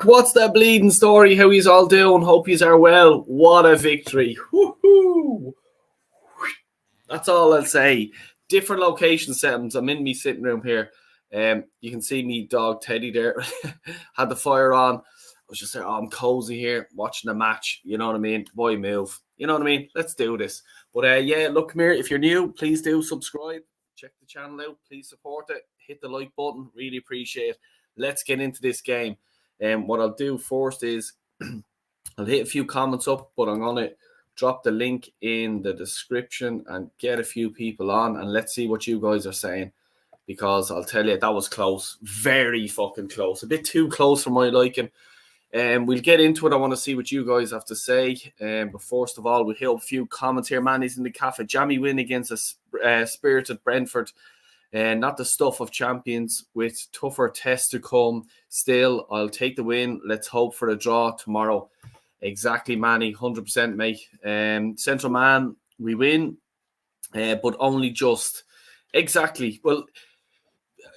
What's the bleeding story? How he's all doing? Hope he's are well. What a victory. Woo-hoo. That's all I'll say. Different location settings. I'm in my sitting room here. You can see me dog Teddy there. Had the fire on. I was just there, I'm cozy here, watching the match. You know what I mean? Boy, move. You know what I mean? Let's do this. But yeah, look, come here. If you're new, please do subscribe. Check the channel out. Please support it. Hit the like button. Really appreciate it. Let's get into this game. What I'll do first is I'll hit a few comments up, but I'm going to drop the link in the description and get a few people on, and let's see what you guys are saying, because I'll tell you, that was close. Very fucking close. A bit too close for my liking. We'll get into it. I want to see what you guys have to say. But first of all, we'll hit up a few comments here. Manny's in the cafe. Jammy win against a spirited Brentford. Not the stuff of champions, with tougher tests to come. Still, I'll take the win. Let's hope for a draw tomorrow. Exactly, Manny. 100%, mate. Central man, we win, but only just. Exactly. Well,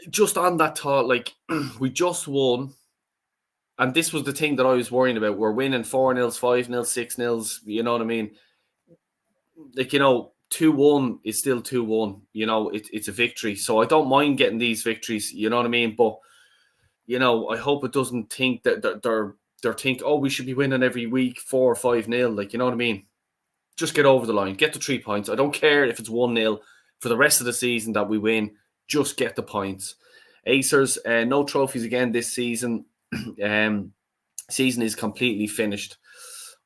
just on that thought, like, we just won. And this was the thing that I was worrying about. We're winning 4-0, 5-0, 6-0. You know what I mean? Like, 2-1 is still 2-1. It's a victory. So I don't mind getting these victories. You know what I mean? But, I hope it doesn't think that they're thinking, oh, we should be winning every week 4 or 5-0. Like, you know what I mean? Just get over the line. Get the 3 points. I don't care if it's 1-0 for the rest of the season that we win. Just get the points. Acers, no trophies again this season. Season is completely finished.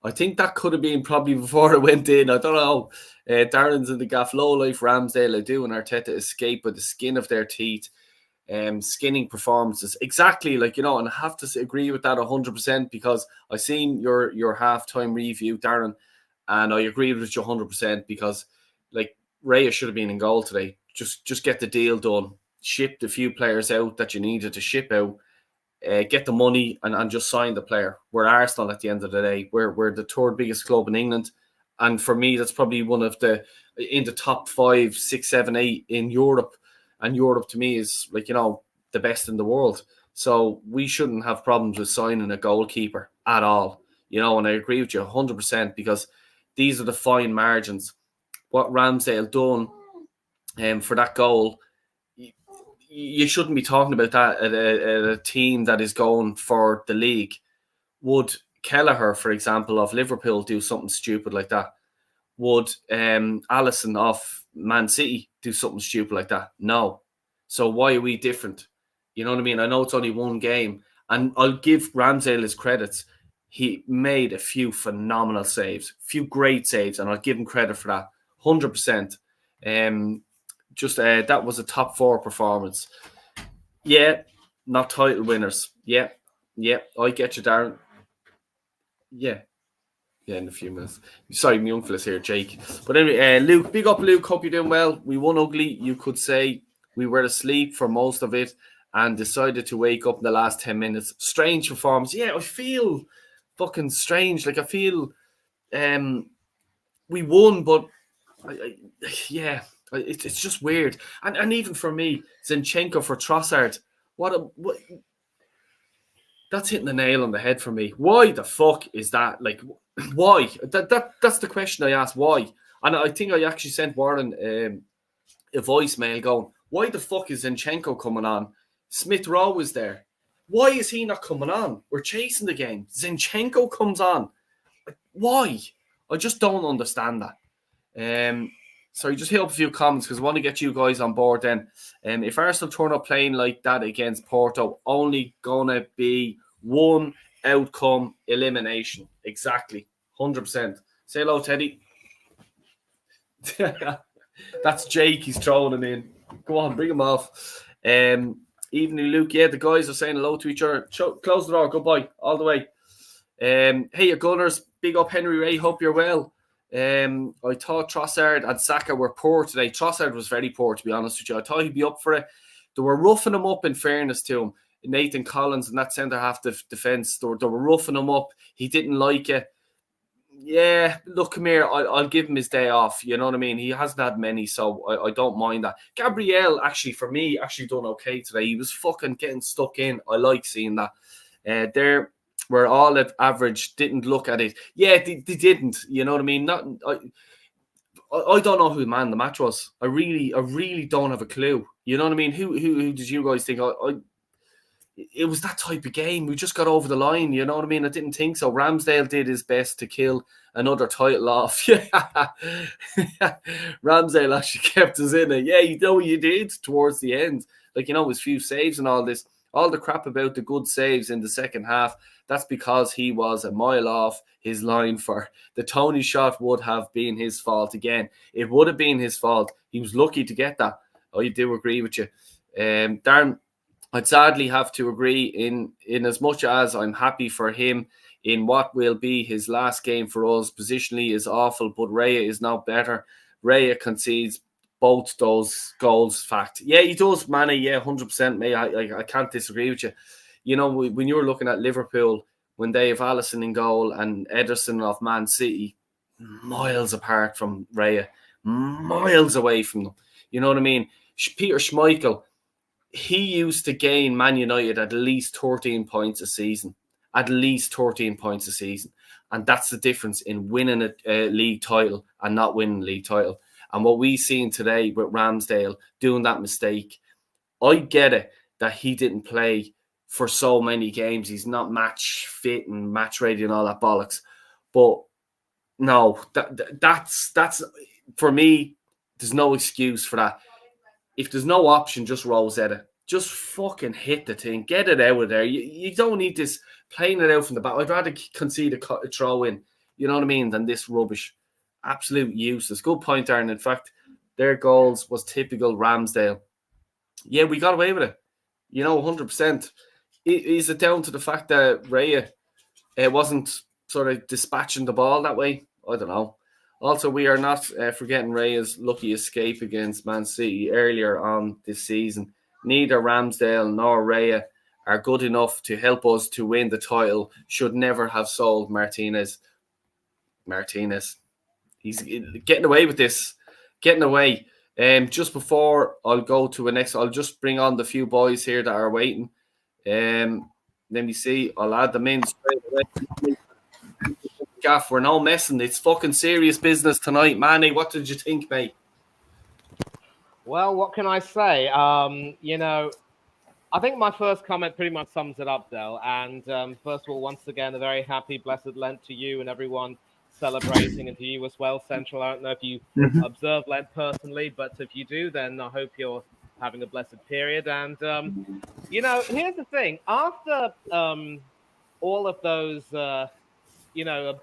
I think that could have been probably before it went in. I don't know. Darren's in the gaff. Low life Ramsdale, I do, and Arteta escape by the skin of their teeth. Skinning performances. Exactly, and I have to agree with that 100%, because I seen your halftime review, Darren, and I agree with you 100%, because Raya should have been in goal today. Just get the deal done. Ship the few players out that you needed to ship out. Get the money and just sign the player. We're Arsenal at the end of the day. We're the third biggest club in England. And for me, that's probably one of in the top 5, 6, 7, 8 in Europe. And Europe to me is the best in the world. So we shouldn't have problems with signing a goalkeeper at all. And I agree with you 100%, because these are the fine margins. What Ramsdale done for that goal, you shouldn't be talking about that at a team that is going for the league. Would Kelleher, for example, of Liverpool do something stupid like that? Would Alisson of Man City do something stupid like that? No. So why are we different? You know what I mean? I know it's only one game, and I'll give Ramsdale his credits. He made a few phenomenal saves, a few great saves, and I'll give him credit for that 100%. That was a top 4 performance. Yeah, not title winners. Yeah, I get you, Darren. Yeah, in a few minutes. Sorry, my young fella's here, Jake. But anyway, Luke, big up, Luke. Hope you're doing well. We won ugly. You could say we were asleep for most of it and decided to wake up in the last 10 minutes. Strange performance. Yeah, I feel fucking strange. I feel we won, but yeah. It's just weird. And even for me, Zinchenko for Trossard, what that's hitting the nail on the head for me. Why the fuck is that? Why? That's the question I asked. Why? And I think I actually sent Warren a voicemail going, why the fuck is Zinchenko coming on? Smith Rowe is there. Why is he not coming on? We're chasing the game. Zinchenko comes on. Why? I just don't understand that. So you just hit up a few comments, because I want to get you guys on board then. If Arsenal turn up playing like that against Porto, only going to be one outcome: elimination. Exactly. 100%. Say hello, Teddy. That's Jake. He's throwing him in. Go on, bring him off. Evening, Luke. Yeah, the guys are saying hello to each other. Close the door. Goodbye. All the way. Hey, you Gunners. Big up, Henry Ray. Hope you're well. I thought Trossard and Saka were poor today. Trossard was very poor, to be honest with you. I thought he'd be up for it. They were roughing him up, in fairness to him. Nathan Collins and that centre-half defence, they were roughing him up. He didn't like it. Yeah, look, come here. I'll give him his day off. You know what I mean? He hasn't had many, so I don't mind that. Gabriel, actually, for me, done okay today. He was fucking getting stuck in. I like seeing that. where all at average didn't look at it. Yeah, they didn't. You know what I mean? I don't know who man the match was. I really don't have a clue. You know what I mean? Who did you guys think? It was that type of game. We just got over the line. You know what I mean? I didn't think so. Ramsdale did his best to kill another title off. Yeah, Ramsdale actually kept us in it. Yeah, you did towards the end. Like, his few saves and all this. All the crap about the good saves in the second half, that's because he was a mile off his line for the Tony shot would have been his fault again. It would have been his fault. He was lucky to get that. I do agree with you. Darren, I'd sadly have to agree in as much as I'm happy for him in what will be his last game for us. Positionally is awful, but Raya is now better. Raya concedes both those goals. Fact, yeah, he does, Manny. Yeah, 100%. Mate, I can't disagree with you. When you're looking at Liverpool, when they have Alisson in goal and Ederson of Man City, miles apart from Raya, miles away from them. You know what I mean? Peter Schmeichel, he used to gain Man United at least 13 points a season. At least 13 points a season. And that's the difference in winning a league title and not winning a league title. And what we've seen today with Ramsdale doing that mistake, I get it that he didn't play for so many games. He's not match fit and match ready and all that bollocks. But no, that's for me, there's no excuse for that. If there's no option, just Rosetta. Just fucking hit the thing. Get it out of there. You don't need this playing it out from the back. I'd rather concede a throw in, you know what I mean, than this rubbish. Absolute useless. Good point, Aaron. In fact, their goals was typical Ramsdale. Yeah, we got away with it. 100%. Is it down to the fact that Raya wasn't sort of dispatching the ball that way? I don't know. Also, we are not forgetting Raya's lucky escape against Man City earlier on this season. Neither Ramsdale nor Raya are good enough to help us to win the title. Should never have sold Martinez. He's getting away with this. Getting away. Just before I'll go to a next, I'll just bring on the few boys here that are waiting. Let me see. I'll add them in straight away. Gaff, we're no messing. It's fucking serious business tonight. Manny, what did you think, mate? Well, what can I say? I think my first comment pretty much sums it up, Del. And first of all, once again, a very happy, blessed Lent to you and everyone celebrating, and to you as well, Central. I don't know if you observe Lent personally, but if you do, then I hope you're having a blessed period. And, here's the thing. After all of those...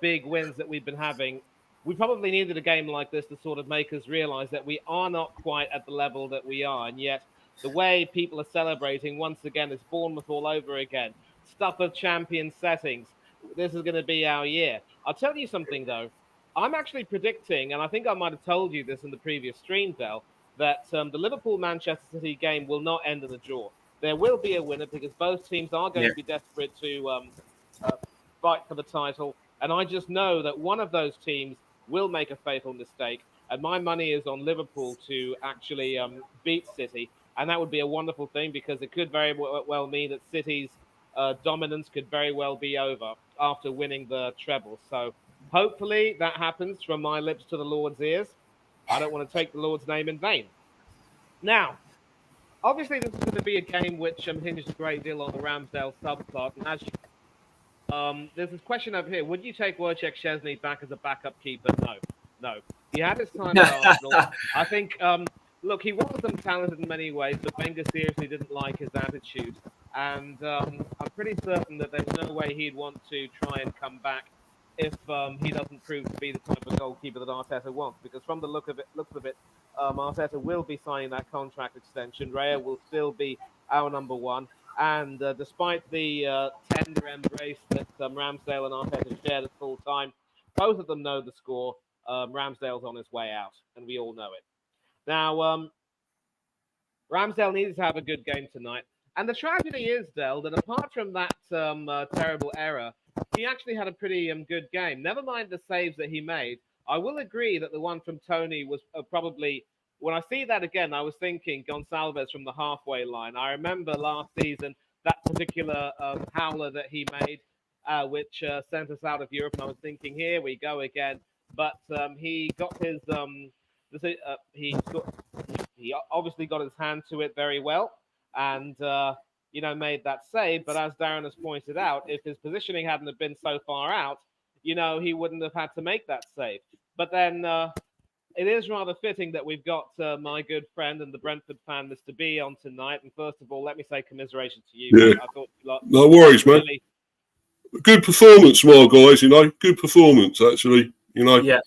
big wins that we've been having, we probably needed a game like this to sort of make us realize that we are not quite at the level that we are. And yet the way people are celebrating once again is Bournemouth all over again. Stuff of champion settings. This is going to be our year. I'll tell you something, though. I'm actually predicting, and I think I might have told you this in the previous stream, Del, that the Liverpool-Manchester City game will not end in a draw. There will be a winner because both teams are going to be desperate to fight for the title, and I just know that one of those teams will make a fatal mistake, and my money is on Liverpool to actually beat City, and that would be a wonderful thing because it could very well mean that City's dominance could very well be over after winning the treble. So hopefully that happens from my lips to the Lord's ears. I don't want to take the Lord's name in vain. Now, obviously this is going to be a game which hinges a great deal on the Ramsdale subplot, and as you there's this question over here. Would you take Wojciech Szczesny back as a backup keeper? No. He had his time at Arsenal. I think, look, he was talented in many ways, but Wenger seriously didn't like his attitude. And I'm pretty certain that there's no way he'd want to try and come back if he doesn't prove to be the type of goalkeeper that Arteta wants. Because from the looks of it, Arteta will be signing that contract extension. Raya will still be our number one. And despite the tender embrace that Ramsdale and Arteta shared at full time, both of them know the score. Ramsdale's on his way out, and we all know it. Now, Ramsdale needed to have a good game tonight. And the tragedy is, Del, that apart from that terrible error, he actually had a pretty good game. Never mind the saves that he made. I will agree that the one from Tony was probably... When I see that again, I was thinking Gonçalves from the halfway line. I remember last season that particular howler that he made. which sent us out of Europe. And I was thinking, here we go again. But he got his he obviously got his hand to it very well, and made that save. But as Darren has pointed out, if his positioning hadn't have been so far out, he wouldn't have had to make that save. But then it is rather fitting that we've got my good friend and the Brentford fan, Mr. B, on tonight. And first of all, let me say commiseration to you. Yeah. I thought no worries, man. Good performance, my guys. Good performance actually. Yeah.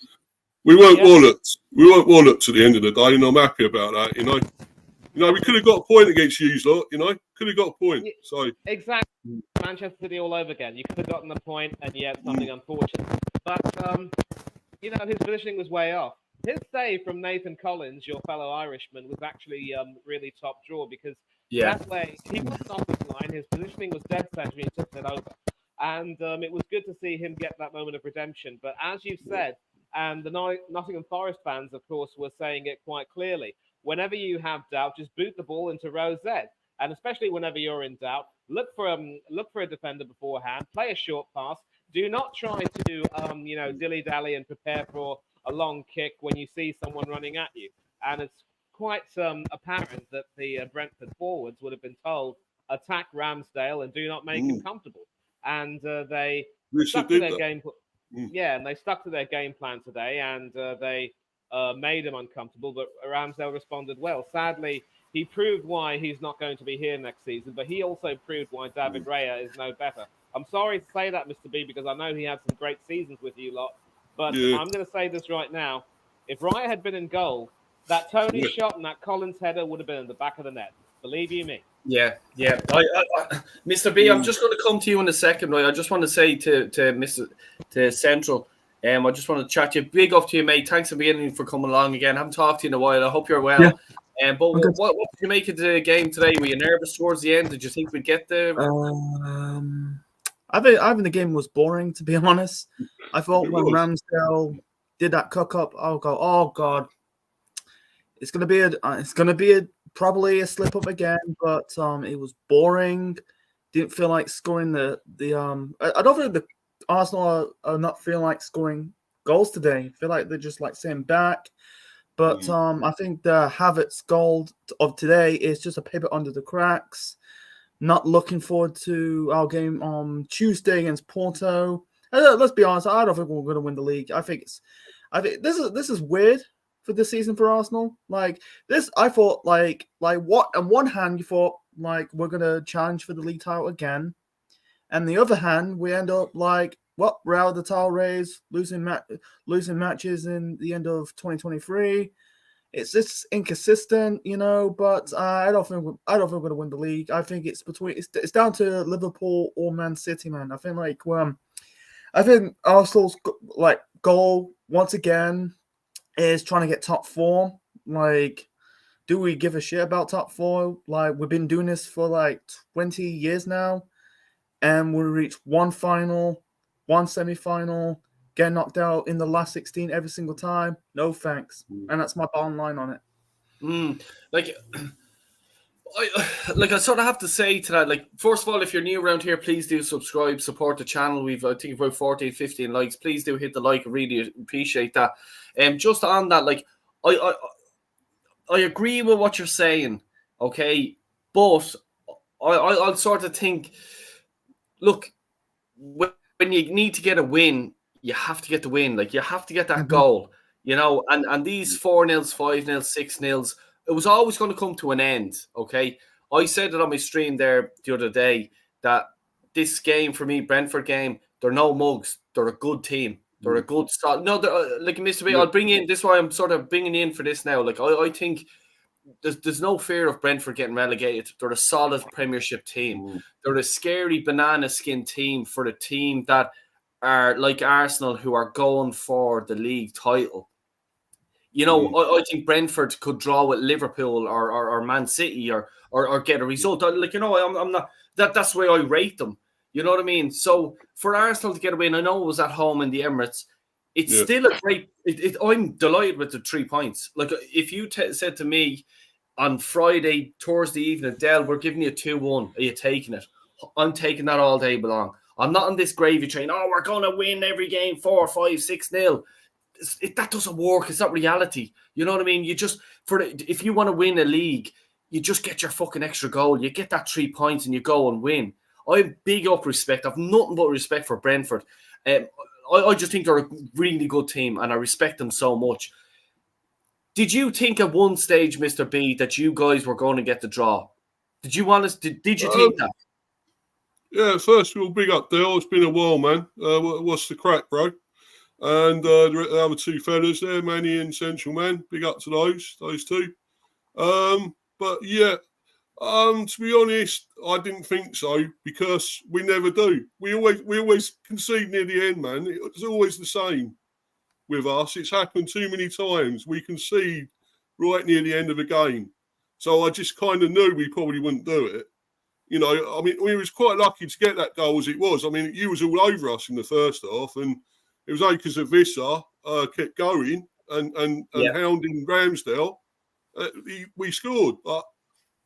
We weren't walloped. We weren't walloped at the end of the day, and I'm happy about that. We could have got a point against you lot. Could have got a point. So exactly, Manchester City all over again. You could have gotten the point, and yet something unfortunate. But his positioning was way off. His save from Nathan Collins, your fellow Irishman, was actually really top draw because that way he wasn't off his line. His positioning was dead centre. He took it over, and it was good to see him get that moment of redemption. But as you've said, and the Nottingham Forest fans, of course, were saying it quite clearly. Whenever you have doubt, just boot the ball into row Z. And especially whenever you're in doubt, look for a defender beforehand, play a short pass. Do not try to dilly-dally and prepare for a long kick when you see someone running at you. And it's quite apparent that the Brentford forwards would have been told, attack Ramsdale and do not make him comfortable. And they stuck to their game. Yeah, and they stuck to their game plan today, and they made him uncomfortable, but Ramsdale responded well. Sadly, he proved why he's not going to be here next season, but he also proved why David Raya is no better. I'm sorry to say that, Mr. B, because I know he had some great seasons with you lot, but I'm going to say this right now. If Raya had been in goal, that Tony shot and that Collins header would have been in the back of the net. Believe you me. Yeah. Mr. B, I'm just going to come to you in a second, right? I just want to say to Central, I just want to chat to you. Big up to you, mate. Thanks for coming along again. I haven't talked to you in a while. I hope you're well. Yeah. But what did you make of the game today? Were you nervous towards the end? Did you think we'd get there? I think the game was boring, to be honest. I thought when Ramsdale did that cook up, I'll go, oh god, it's gonna be probably a slip up again. But it was boring. Didn't feel like scoring the I don't think the Arsenal are not feeling like scoring goals today. I feel like they're just like sitting back. But I think the Havertz goal of today is just a pivot under the cracks. Not looking forward to our game on Tuesday against Porto. Let's be honest, I don't think we're going to win the league. I think this is weird for this season for Arsenal. Like this, I thought like what on one hand you thought like we're going to challenge for the league title again, and the other hand we end up like we're out of the title race, losing matches in the end of 2023. It's just inconsistent, But I don't think we're going to win the league. I think it's down to Liverpool or Man City, man. I think Arsenal's goal once again is trying to get top four. Like, do we give a shit about top four? Like, we've been doing this for like 20 years now, and we reach one final, one semi-final. Get knocked out in the last 16 every single time. No thanks. And that's my bottom line on it. I sort of have to say to that, like, first of all, if you're new around here, please do subscribe, support the channel. We've, I think, about 14, 15 likes. Please do hit the like. I really appreciate that. Just on that, like, I agree with what you're saying, okay? But I'll sort of think, look, when you need to get a win, you have to get the win. Like, you have to get that goal, and these 4-0s, 5-0s, 6-0s, it was always going to come to an end, okay? I said it on my stream there the other day that this game, for me, Brentford game, they're no mugs. They're a good team. They're a good start. No, like, Mr. B, I'll bring in, this is why I'm sort of bringing in for this now. Like, I think there's no fear of Brentford getting relegated. They're a solid Premiership team. They're a scary banana skin team for a team that are like Arsenal, who are going for the league title. I think Brentford could draw with Liverpool or Man City or get a result. Like, I'm not that's the way I rate them. You know what I mean? So for Arsenal to get a win, I know it was at home in the Emirates. It's still a great. I'm delighted with the 3 points. Like, if you said to me on Friday, Thursday evening, Del, we're giving you 2-1. Are you taking it? I'm taking that all day long. I'm not on this gravy train. Oh, we're going to win every game 4, 5, 6-0. That doesn't work. It's not reality. You know what I mean? You just, if you want to win a league, you just get your fucking extra goal. You get that 3 points and you go and win. I have big up respect. I've nothing but respect for Brentford. I just think they're a really good team and I respect them so much. Did you think at one stage, Mr. B, that you guys were going to get the draw? Did you want us? Did you think that? Yeah, first of all, big up Dale. It's been a while, man. What's the crack, bro? And the other two fellas there, Manny and Central Man. Big up to those two. But yeah, to be honest, I didn't think so because we never do. We always concede near the end, man. It's always the same with us. It's happened too many times. We concede right near the end of a game. So I just kind of knew we probably wouldn't do it. You know, I mean, we was quite lucky to get that goal as it was. I mean, you was all over us in the first half, and it was only because of Visser kept going and hounding Ramsdale. We scored. But,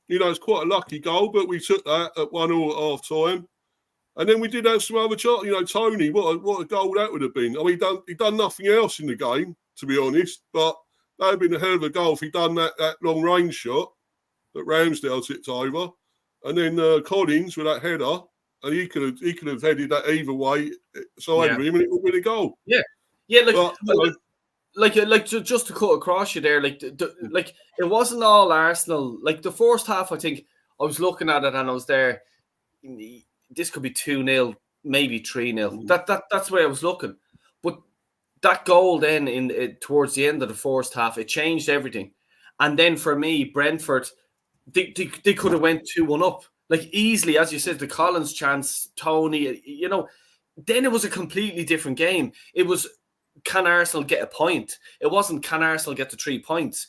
you know, it's quite a lucky goal, but we took that at 1-1 at half-time. And then we did have some other chance. You know, Tony, what a goal that would have been. I mean, he done nothing else in the game, to be honest, but that would have been a hell of a goal if he'd done that long-range shot that Ramsdale tipped over. And then Collins with that header, and he could have headed that either way side of him, and it would have been a goal. Yeah, like just to cut across you there, like it wasn't all Arsenal. Like the first half, I think I was looking at it and I was there. This could be 2-0, maybe 3-0. That's where I was looking. But that goal then towards the end of the first half, it changed everything. And then for me, Brentford, they could have went 2-1 up. Like easily, as you said, the Collins chance, Tony, you know, then it was a completely different game. It was, can Arsenal get a point? It wasn't, can Arsenal get the 3 points?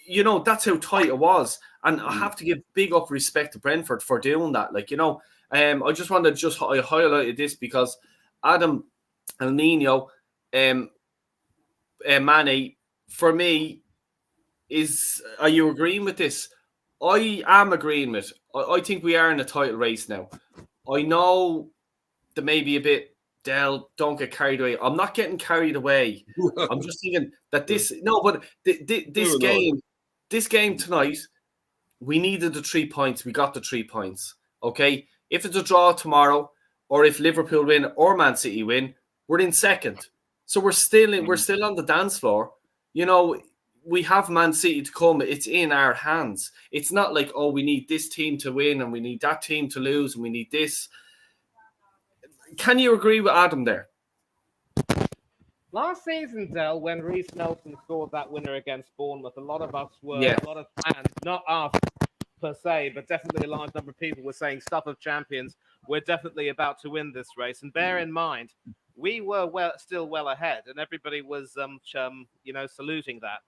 You know, that's how tight it was. And I have to give big up respect to Brentford for doing that. Like, you know, I just wanted to I highlighted this because Adam El Nino, Mane, for me, are you agreeing with this? I am agreeing with. I think we are in a title race now. I know there may be a bit, Del, don't get carried away. I'm not getting carried away. I'm just thinking that this game tonight, we needed the 3 points. We got the 3 points. Okay? If it's a draw tomorrow, or if Liverpool win or Man City win, we're in second. So we're still on the dance floor. You know, we have Man City to come. It's in our hands. It's not like, oh, we need this team to win and we need that team to lose and we need this. Can you agree with Adam there? Last season, Del, when Reece Nelson scored that winner against Bournemouth, a lot of us were, a lot of fans, not us per se, but definitely a large number of people were saying, stuff of champions, we're definitely about to win this race. And bear in mind, we were still well ahead, and everybody was, saluting that.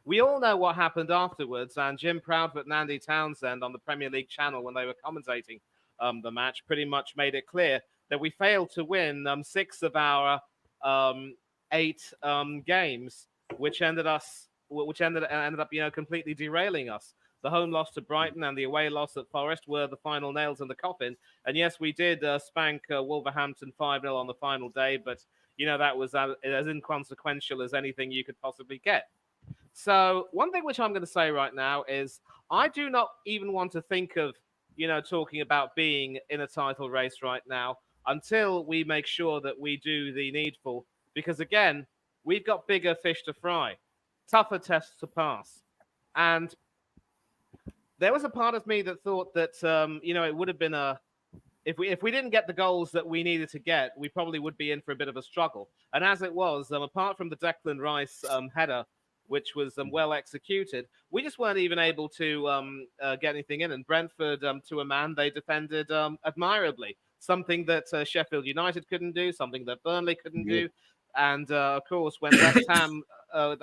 We all know what happened afterwards, and Jim Proudfoot and Andy Townsend on the Premier League channel, when they were commentating the match, pretty much made it clear that we failed to win 6 of our 8 games, which ended up, completely derailing us. The home loss to Brighton and the away loss at Forest were the final nails in the coffin. And yes, we did spank Wolverhampton 5-0 on the final day, but that was as inconsequential as anything you could possibly get. So one thing which I'm going to say right now is I do not even want to think of, talking about being in a title race right now until we make sure that we do the needful. Because again, we've got bigger fish to fry, tougher tests to pass. And there was a part of me that thought that, it would have been if we didn't get the goals that we needed to get, we probably would be in for a bit of a struggle. And as it was, apart from the Declan Rice header, which was well executed, we just weren't even able to get anything in. And Brentford, to a man, they defended admirably. Something that Sheffield United couldn't do, something that Burnley couldn't do. And, of course, when West Ham,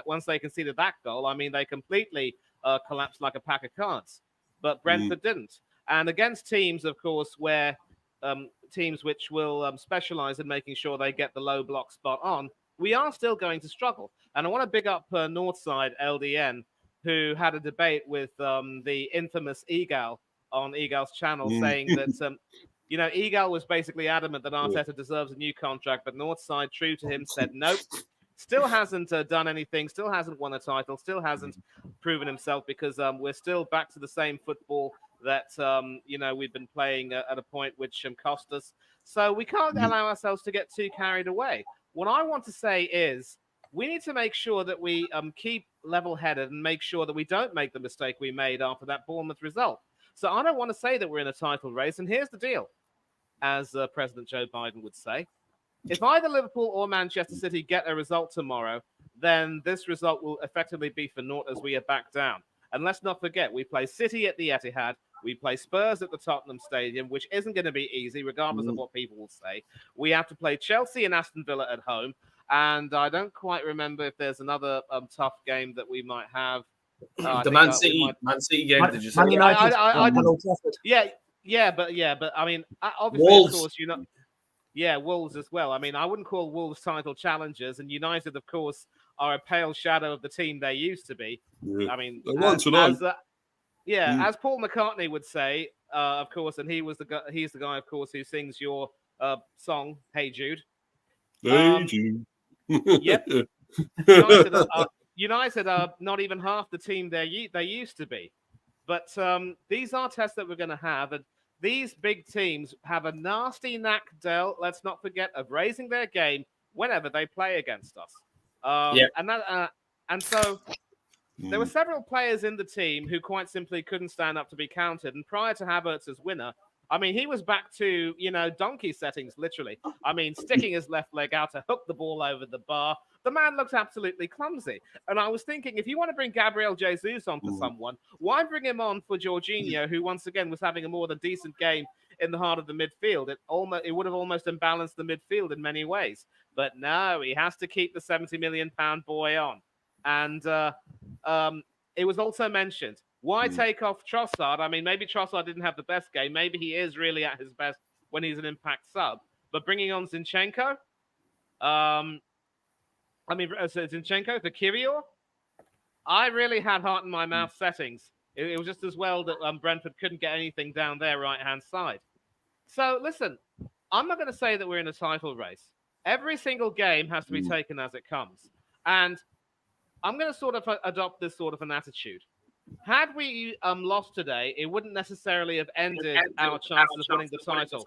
once they conceded that goal, I mean, they completely collapsed like a pack of cards. But Brentford didn't. And against teams, of course, where teams which will specialize in making sure they get the low block spot on, we are still going to struggle. And I want to big up Northside LDN, who had a debate with the infamous Egal on Egal's channel, saying that Egal was basically adamant that Arteta deserves a new contract, but Northside, true to him, said nope. Still hasn't done anything, still hasn't won a title, still hasn't proven himself, because we're still back to the same football that we've been playing at a point which cost us. So we can't allow ourselves to get too carried away. What I want to say is we need to make sure that we keep level-headed and make sure that we don't make the mistake we made after that Bournemouth result. So I don't want to say that we're in a title race, and here's the deal, as President Joe Biden would say. If either Liverpool or Manchester City get a result tomorrow, then this result will effectively be for naught as we are back down. And let's not forget, we play City at the Etihad, we play Spurs at the Tottenham Stadium, which isn't going to be easy, regardless of what people will say. We have to play Chelsea and Aston Villa at home, and I don't quite remember if there's another tough game that we might have. The Man City game. Did you say? Man United. But I mean, obviously, Wolves. of course, Wolves as well. I mean, I wouldn't call Wolves title challengers, and United, of course, are a pale shadow of the team they used to be. Yeah. I mean, as Paul McCartney would say, of course, and he's the guy, of course, who sings your song, "Hey Jude." Hey Jude. Yep. United are not even half the team they used to be. But these are tests that we're going to have, and these big teams have a nasty knack, Del, let's not forget, of raising their game whenever they play against us. And so there were several players in the team who quite simply couldn't stand up to be counted. And prior to Havertz's winner, I mean, he was back to, donkey settings, literally. I mean, sticking his left leg out to hook the ball over the bar. The man looked absolutely clumsy. And I was thinking, if you want to bring Gabriel Jesus on for someone, why bring him on for Jorginho, who once again was having a more than decent game in the heart of the midfield? It would have almost imbalanced the midfield in many ways. But no, he has to keep the £70 million boy on. And it was also mentioned, why take off Trossard? I mean, maybe Trossard didn't have the best game. Maybe he is really at his best when he's an impact sub. But bringing on Zinchenko, Zinchenko for Kirill, I really had heart in my mouth settings. It was just as well that Brentford couldn't get anything down their right-hand side. So, listen, I'm not going to say that we're in a title race. Every single game has to be taken as it comes. And I'm going to sort of adopt this sort of an attitude. Had we lost today, it wouldn't necessarily have ended our chances of winning the title.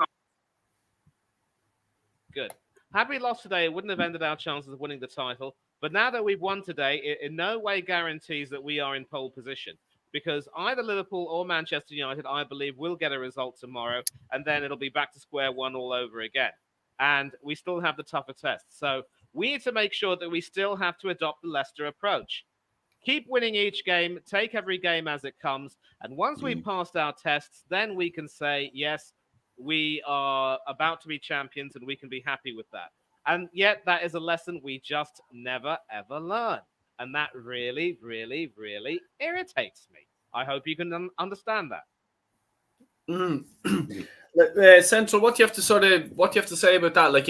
Good. Had we lost today, it wouldn't have ended our chances of winning the title. But now that we've won today, it in no way guarantees that we are in pole position. Because either Liverpool or Manchester United, I believe, will get a result tomorrow. And then it'll be back to square one all over again. And we still have the tougher tests. So we need to make sure that we still have to adopt the Leicester approach. Keep winning each game, take every game as it comes. And once we've passed our tests, then we can say, yes, we are about to be champions and we can be happy with that. And yet that is a lesson we just never, ever learn. And that really, really, really irritates me. I hope you can understand that. Central, what do you have to say about that? Like,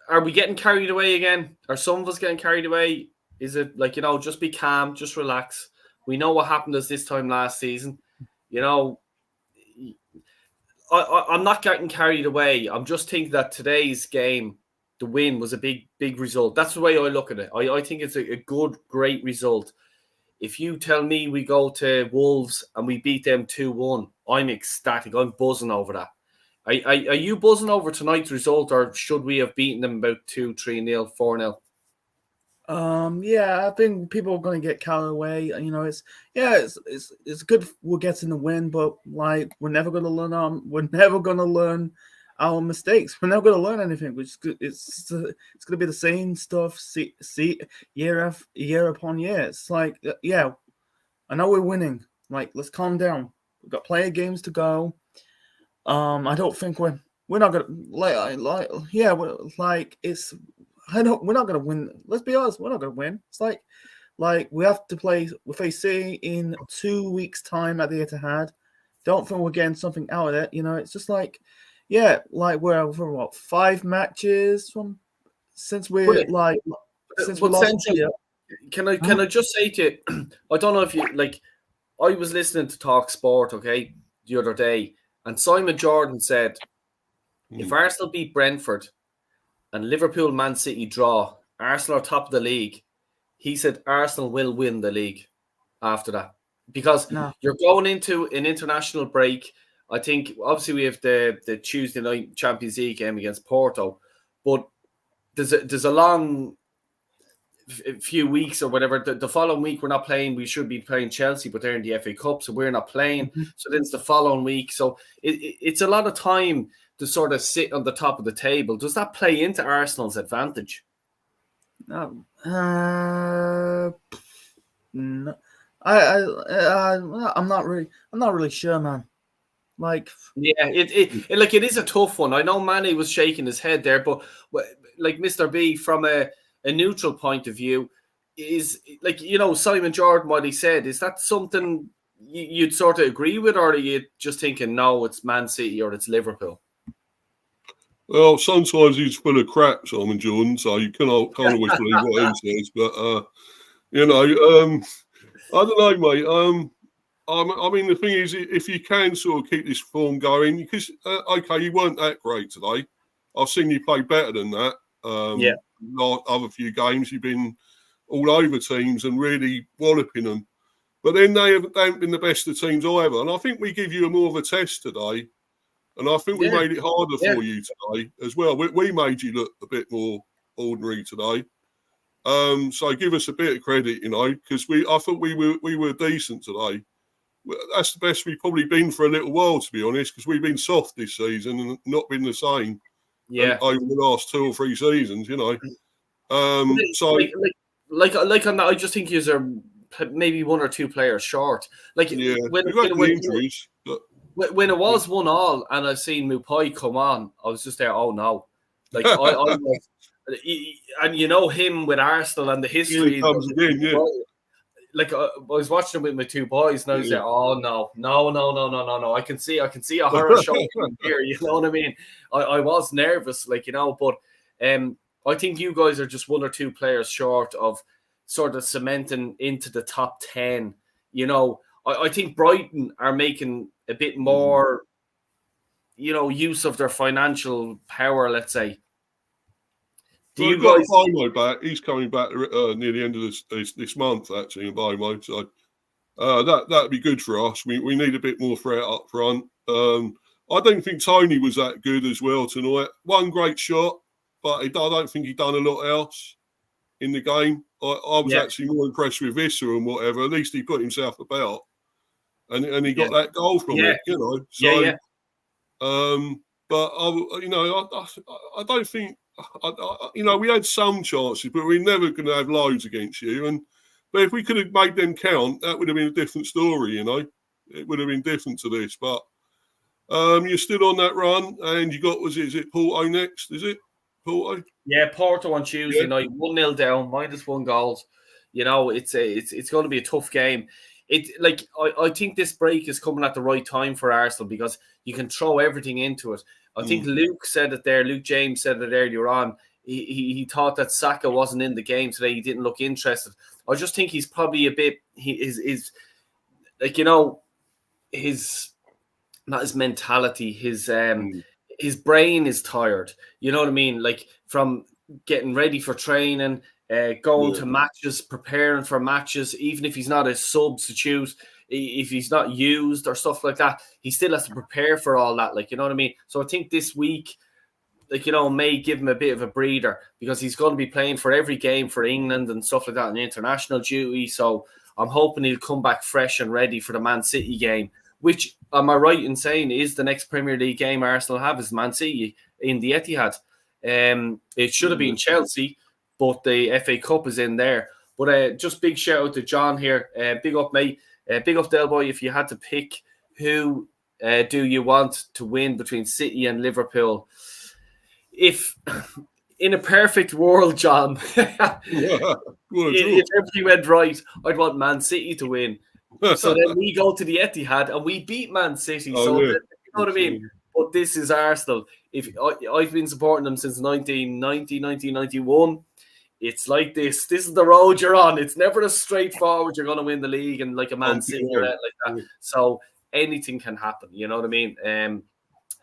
are we getting carried away again? Are some of us getting carried away? Is it like, just be calm, just relax. We know what happened to us this time last season. I'm not getting carried away. I'm just thinking that today's game, the win, was a big, big result. That's the way I look at it. I think it's a good, great result. If you tell me we go to Wolves and we beat them 2-1, I'm ecstatic. I'm buzzing over that. Are you buzzing over tonight's result, or should we have beaten them about 2-3-0, 4-0? I think people are going to get carried away. It's good we're getting the win, but like we're never going to learn. We're never going to learn our mistakes. We're never going to learn anything. It's going to be the same stuff. See year upon year. It's like, I know we're winning. Like, let's calm down. We've got player games to go. I don't think we're not gonna we're not gonna win. Let's be honest, we're not gonna win. It's like we have to play with AC in 2 weeks' time at the Etihad. Don't think we're getting something out of it. It's just we're over what 5 matches since we lost. Can I just say to you, I don't know if you like. I was listening to Talk Sport, okay, the other day, and Simon Jordan said, if Arsenal beat Brentford and Liverpool Man City draw, Arsenal are top of the league. He said Arsenal will win the league after that because you're going into an international break. I think obviously we have the Tuesday night Champions League game against Porto, but there's a long few weeks or whatever. The following week we're not playing. We should be playing Chelsea, but they're in the FA Cup, so we're not playing. So then it's the following week. So it's a lot of time to sort of sit on the top of the table. Does that play into Arsenal's advantage? No. No. I'm not really sure, man. Like, yeah, it is a tough one. I know Manny was shaking his head there, but like Mr. B, from a neutral point of view, is like, Simon Jordan, what he said, is that something you'd sort of agree with, or are you just thinking, no, it's Man City or it's Liverpool? Well, sometimes he's full of crap, Simon Jordan, so you can't always believe what he says. But, I don't know, mate. I mean, the thing is, if you can sort of keep this form going, because, okay, you weren't that great today. I've seen you play better than that. Other few games, you've been all over teams and really walloping them. But then they haven't been the best of teams either. And I think we give you more of a test today. And I think we made it harder for you today as well. We made you look a bit more ordinary today. So give us a bit of credit, because I thought we were decent today. That's the best we've probably been for a little while, to be honest, because we've been soft this season and not been the same over the last 2 or 3 seasons, So, like on that, I just think you're maybe 1 or 2 players short. Like, we've had injuries. When it was 1-1 and I've seen Mupai come on, I was just there, oh no. Like, I and him with Arsenal and the history. He comes again, Like, I was watching him with my 2 boys and I was there, oh no. I can see a horror show here, you know what I mean? I was nervous, but I think you guys are just 1 or 2 players short of sort of cementing into the top 10. I think Brighton are making a bit more, use of their financial power, let's say. We've got Bomo back. He's coming back near the end of this month, actually, in Bomo. So that'd be good for us. We need a bit more threat up front. I don't think Tony was that good as well tonight. One great shot, but I don't think he done a lot else in the game. I was actually more impressed with Visser and whatever. At least he put himself about. And he got that goal from it, So, but I don't think, we had some chances, but we're never going to have loads against you. But if we could have made them count, that would have been a different story. It would have been different to this. But you're still on that run, and you got is it Porto next? Is it Porto? Yeah, Porto on Tuesday night, 1-0 down, -1 goals. It's going to be a tough game. I think this break is coming at the right time for Arsenal because you can throw everything into it. I think Luke said it there. Luke James said it earlier on. He thought that Saka wasn't in the game today. He didn't look interested. I just think he's probably a bit. His not his mentality. His brain is tired. You know what I mean? Like, from getting ready for training. Going to matches, preparing for matches, even if he's not a substitute, if he's not used or stuff like that, he still has to prepare for all that. You know what I mean? So I think this week, may give him a bit of a breather because he's going to be playing for every game for England and stuff like that in international duty. So I'm hoping he'll come back fresh and ready for the Man City game, which, am I right in saying, is the next Premier League game Arsenal have is Man City in the Etihad. It should have been Chelsea, but the FA Cup is in there. But just big shout out to John here. Big up, mate. Big up, Del Boy. If you had to pick who do you want to win between City and Liverpool? If in a perfect world, John, if everything went right, I'd want Man City to win. So then we go to the Etihad and we beat Man City. You know what I mean? But this is Arsenal. I've been supporting them since 1990, 1991. it's like this. This is the road you're on. It's never as straightforward. You're going to win the league and like a Man City or like that. So anything can happen. You know what I mean?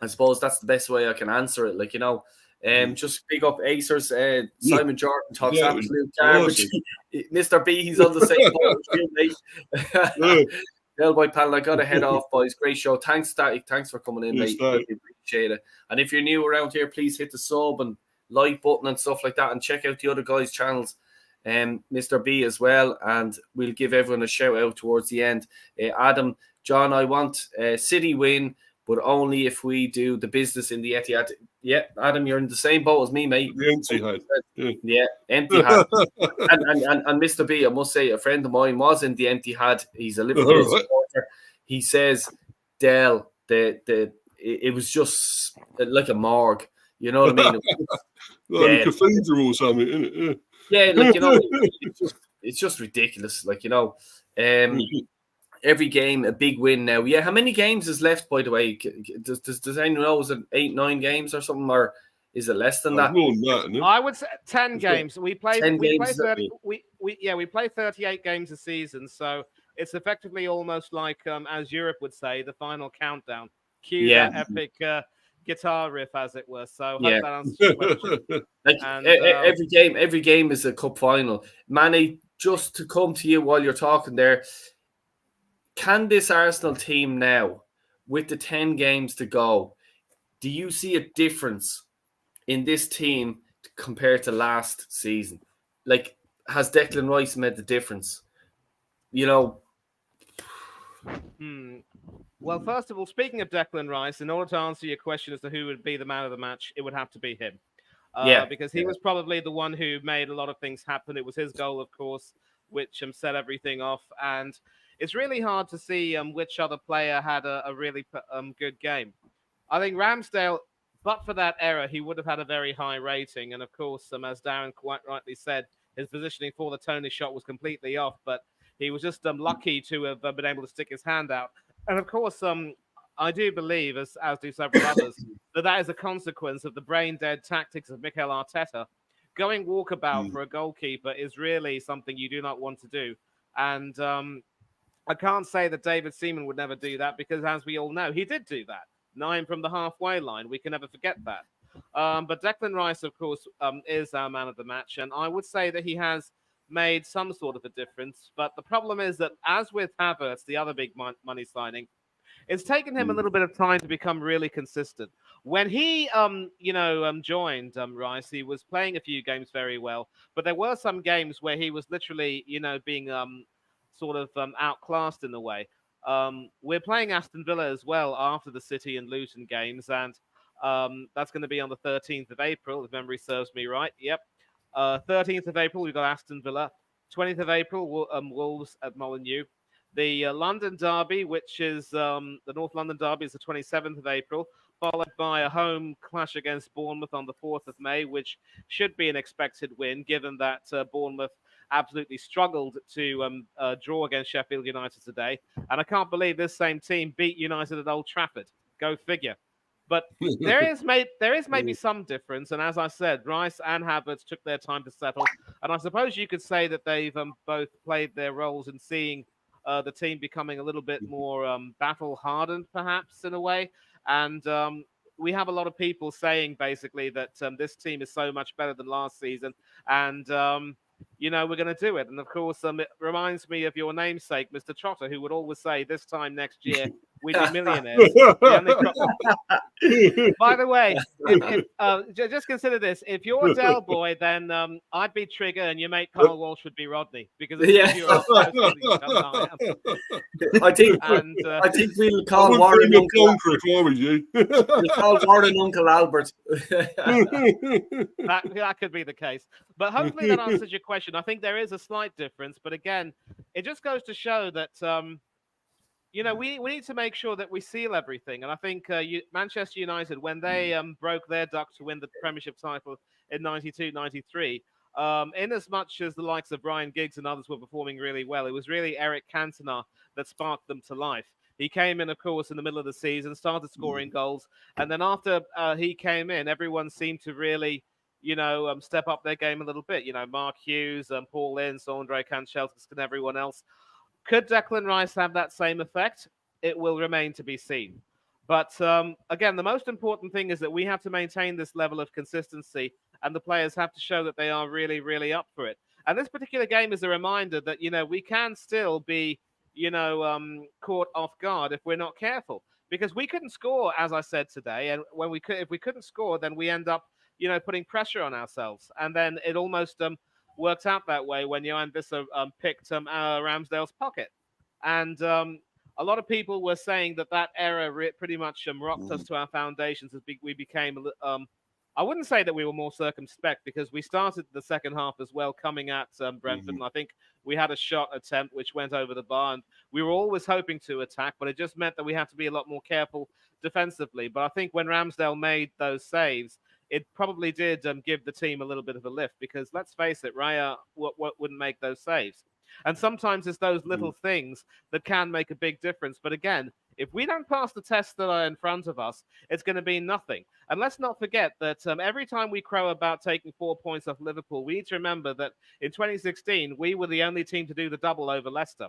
I suppose that's the best way I can answer it. Like, you know, just pick up Acers. Simon Jordan talks absolute garbage. Mr. B, he's on the same boat as you, mate. Well, boy, pal, I got to head off, boys. Great show. Thanks, Static. Thanks for coming in, mate. Really appreciate it. And if you're new around here, please hit the sub and like button and stuff like that, and check out the other guys' channels, Mr. B as well. And we'll give everyone a shout out towards the end. Adam, John, I want City win, but only if we do the business in the Etihad. Yeah, Adam, you're in the same boat as me, mate. The empty head. Yeah, empty head. and Mr. B, I must say, a friend of mine was in the empty head. He's a Liverpool supporter. He says, Dell, it was just like a morgue. You know what I mean? Like a cathedral or something, isn't it? Yeah, like, you know, it's just ridiculous. Like, you know, every game a big win now. Yeah, how many games is left, by the way? Does anyone know? Is it 8, 9 games or something, or is it less than that? More than that, isn't it? I would say 10 games. We play 30, we play 38 games a season, so it's effectively almost like as Europe would say, the final countdown. Cue that epic guitar riff, as it were. So hope that answers your question. Like, and, every game is a cup final. Manny, just to come to you while you're talking there, can this Arsenal team now, with the 10 games to go, do you see a difference in this team compared to last season? Like, has Declan Rice made the difference? You know. Well, first of all, speaking of Declan Rice, in order to answer your question as to who would be the man of the match, it would have to be him. Because he was probably the one who made a lot of things happen. It was his goal, of course, which set everything off. And it's really hard to see which other player had a really good game. I think Ramsdale, but for that error, he would have had a very high rating. And of course, as Darren quite rightly said, his positioning for the Tony shot was completely off. But he was just lucky to have been able to stick his hand out. And of course, I do believe, as do several others, that is a consequence of the brain-dead tactics of Mikel Arteta. Going walkabout for a goalkeeper is really something you do not want to do. And I can't say that David Seaman would never do that because, as we all know, he did do that. 9 from the halfway line. We can never forget that. But Declan Rice, of course, is our man of the match. And I would say that he has made some sort of a difference. But the problem is that, as with Havertz, the other big money signing, it's taken him a little bit of time to become really consistent. When he, joined Rice, he was playing a few games very well. But there were some games where he was literally, being outclassed in a way. We're playing Aston Villa as well after the City and Luton games, and that's going to be on the 13th of April, if memory serves me right. Yep. 13th of April, we've got Aston Villa. 20th of April, Wolves at Molineux. The London Derby, which is the North London Derby, is the 27th of April, followed by a home clash against Bournemouth on the 4th of May, which should be an expected win, given that Bournemouth absolutely struggled to draw against Sheffield United today. And I can't believe this same team beat United at Old Trafford. Go figure. But there is maybe some difference. And as I said, Rice and Havertz took their time to settle. And I suppose you could say that they've both played their roles in seeing the team becoming a little bit more battle-hardened, perhaps, in a way. And we have a lot of people saying, basically, that this team is so much better than last season. And we're going to do it. And of course, it reminds me of your namesake, Mr. Trotter, who would always say, this time next year, we'd be millionaires. By the way, just consider this. If you're Del Boy, then I'd be Trigger and your mate Carl Walsh would be Rodney. Because I think we'll call Warren Uncle Albert. We'll call Warren Uncle Albert. that could be the case. But hopefully that answers your question. I think there is a slight difference. But again, it just goes to show that we need to make sure that we seal everything. And I think Manchester United, when they broke their duck to win the Premiership title in 92-93, in as much as the likes of Ryan Giggs and others were performing really well, it was really Eric Cantona that sparked them to life. He came in, of course, in the middle of the season, started scoring goals. And then after he came in, everyone seemed to really, step up their game a little bit. Mark Hughes, Paul Ince, Andre Kanchelskis, and everyone else. Could Declan Rice have that same effect? It will remain to be seen. But again, the most important thing is that we have to maintain this level of consistency, and the players have to show that they are really, really up for it. And this particular game is a reminder that, we can still be, caught off guard if we're not careful. Because we couldn't score, as I said today, and if we couldn't score, then we end up, putting pressure on ourselves. And then it almost worked out that way when Johan Visser picked Ramsdale's pocket. And a lot of people were saying that error pretty much rocked us to our foundations as we became, I wouldn't say that we were more circumspect, because we started the second half as well coming at Brentford. And I think we had a shot attempt which went over the bar. And we were always hoping to attack, but it just meant that we had to be a lot more careful defensively. But I think when Ramsdale made those saves, it probably did give the team a little bit of a lift, because let's face it, Raya wouldn't make those saves. And sometimes it's those little things that can make a big difference. But again, if we don't pass the tests that are in front of us, it's going to be nothing. And let's not forget that every time we crow about taking 4 points off Liverpool, we need to remember that in 2016, we were the only team to do the double over Leicester.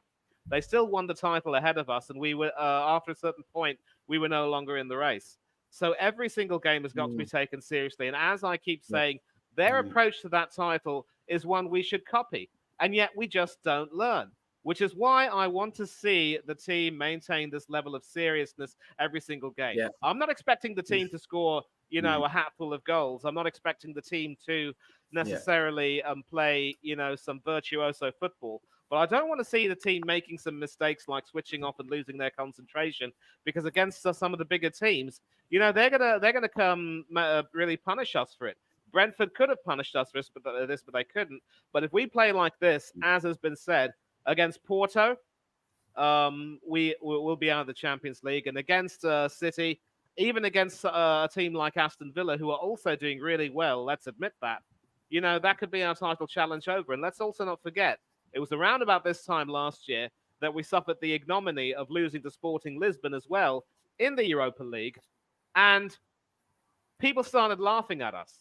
They still won the title ahead of us, and we were after a certain point, we were no longer in the race. So every single game has got to be taken seriously. And as I keep saying, their approach to that title is one we should copy. And yet we just don't learn, which is why I want to see the team maintain this level of seriousness every single game. Yeah. I'm not expecting the team to score, a hatful of goals. I'm not expecting the team to necessarily play, some virtuoso football. But I don't want to see the team making some mistakes like switching off and losing their concentration, because against some of the bigger teams, they're gonna come really punish us for it. Brentford could have punished us for this, but they couldn't. But if we play like this, as has been said, against Porto, we'll be out of the Champions League. And against City, even against a team like Aston Villa, who are also doing really well, let's admit that, that could be our title challenge over. And let's also not forget, it was around about this time last year that we suffered the ignominy of losing to Sporting Lisbon as well in the Europa League. And people started laughing at us.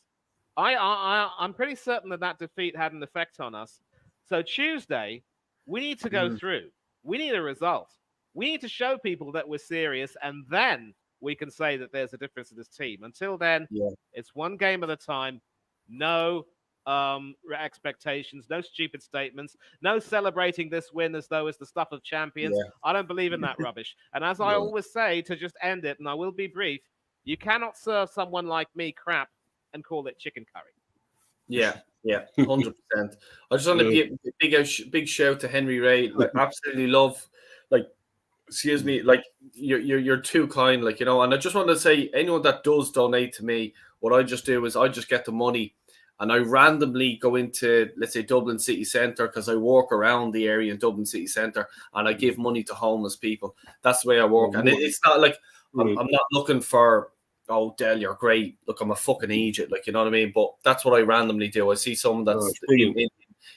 I'm pretty certain that defeat had an effect on us. So Tuesday, we need to go through. We need a result. We need to show people that we're serious, and then we can say that there's a difference in this team. Until then, it's one game at a time. No expectations, no stupid statements, no celebrating this win as though it's the stuff of champions. I don't believe in that rubbish. And as I always say, to just end it, and I will be brief, you cannot serve someone like me crap and call it chicken curry. Yeah, 100%. I just want to give a big shout to Henry Ray. Like, absolutely love, you're too kind, and I just want to say, anyone that does donate to me, what I just do is I just get the money and I randomly go into, let's say, Dublin City Centre, because I walk around the area in Dublin City Centre, and I give money to homeless people. That's the way I work. And it's not like I'm not looking for, oh, Del, you're great. Look, I'm a fucking Egypt, you know what I mean? But that's what I randomly do. I see someone that's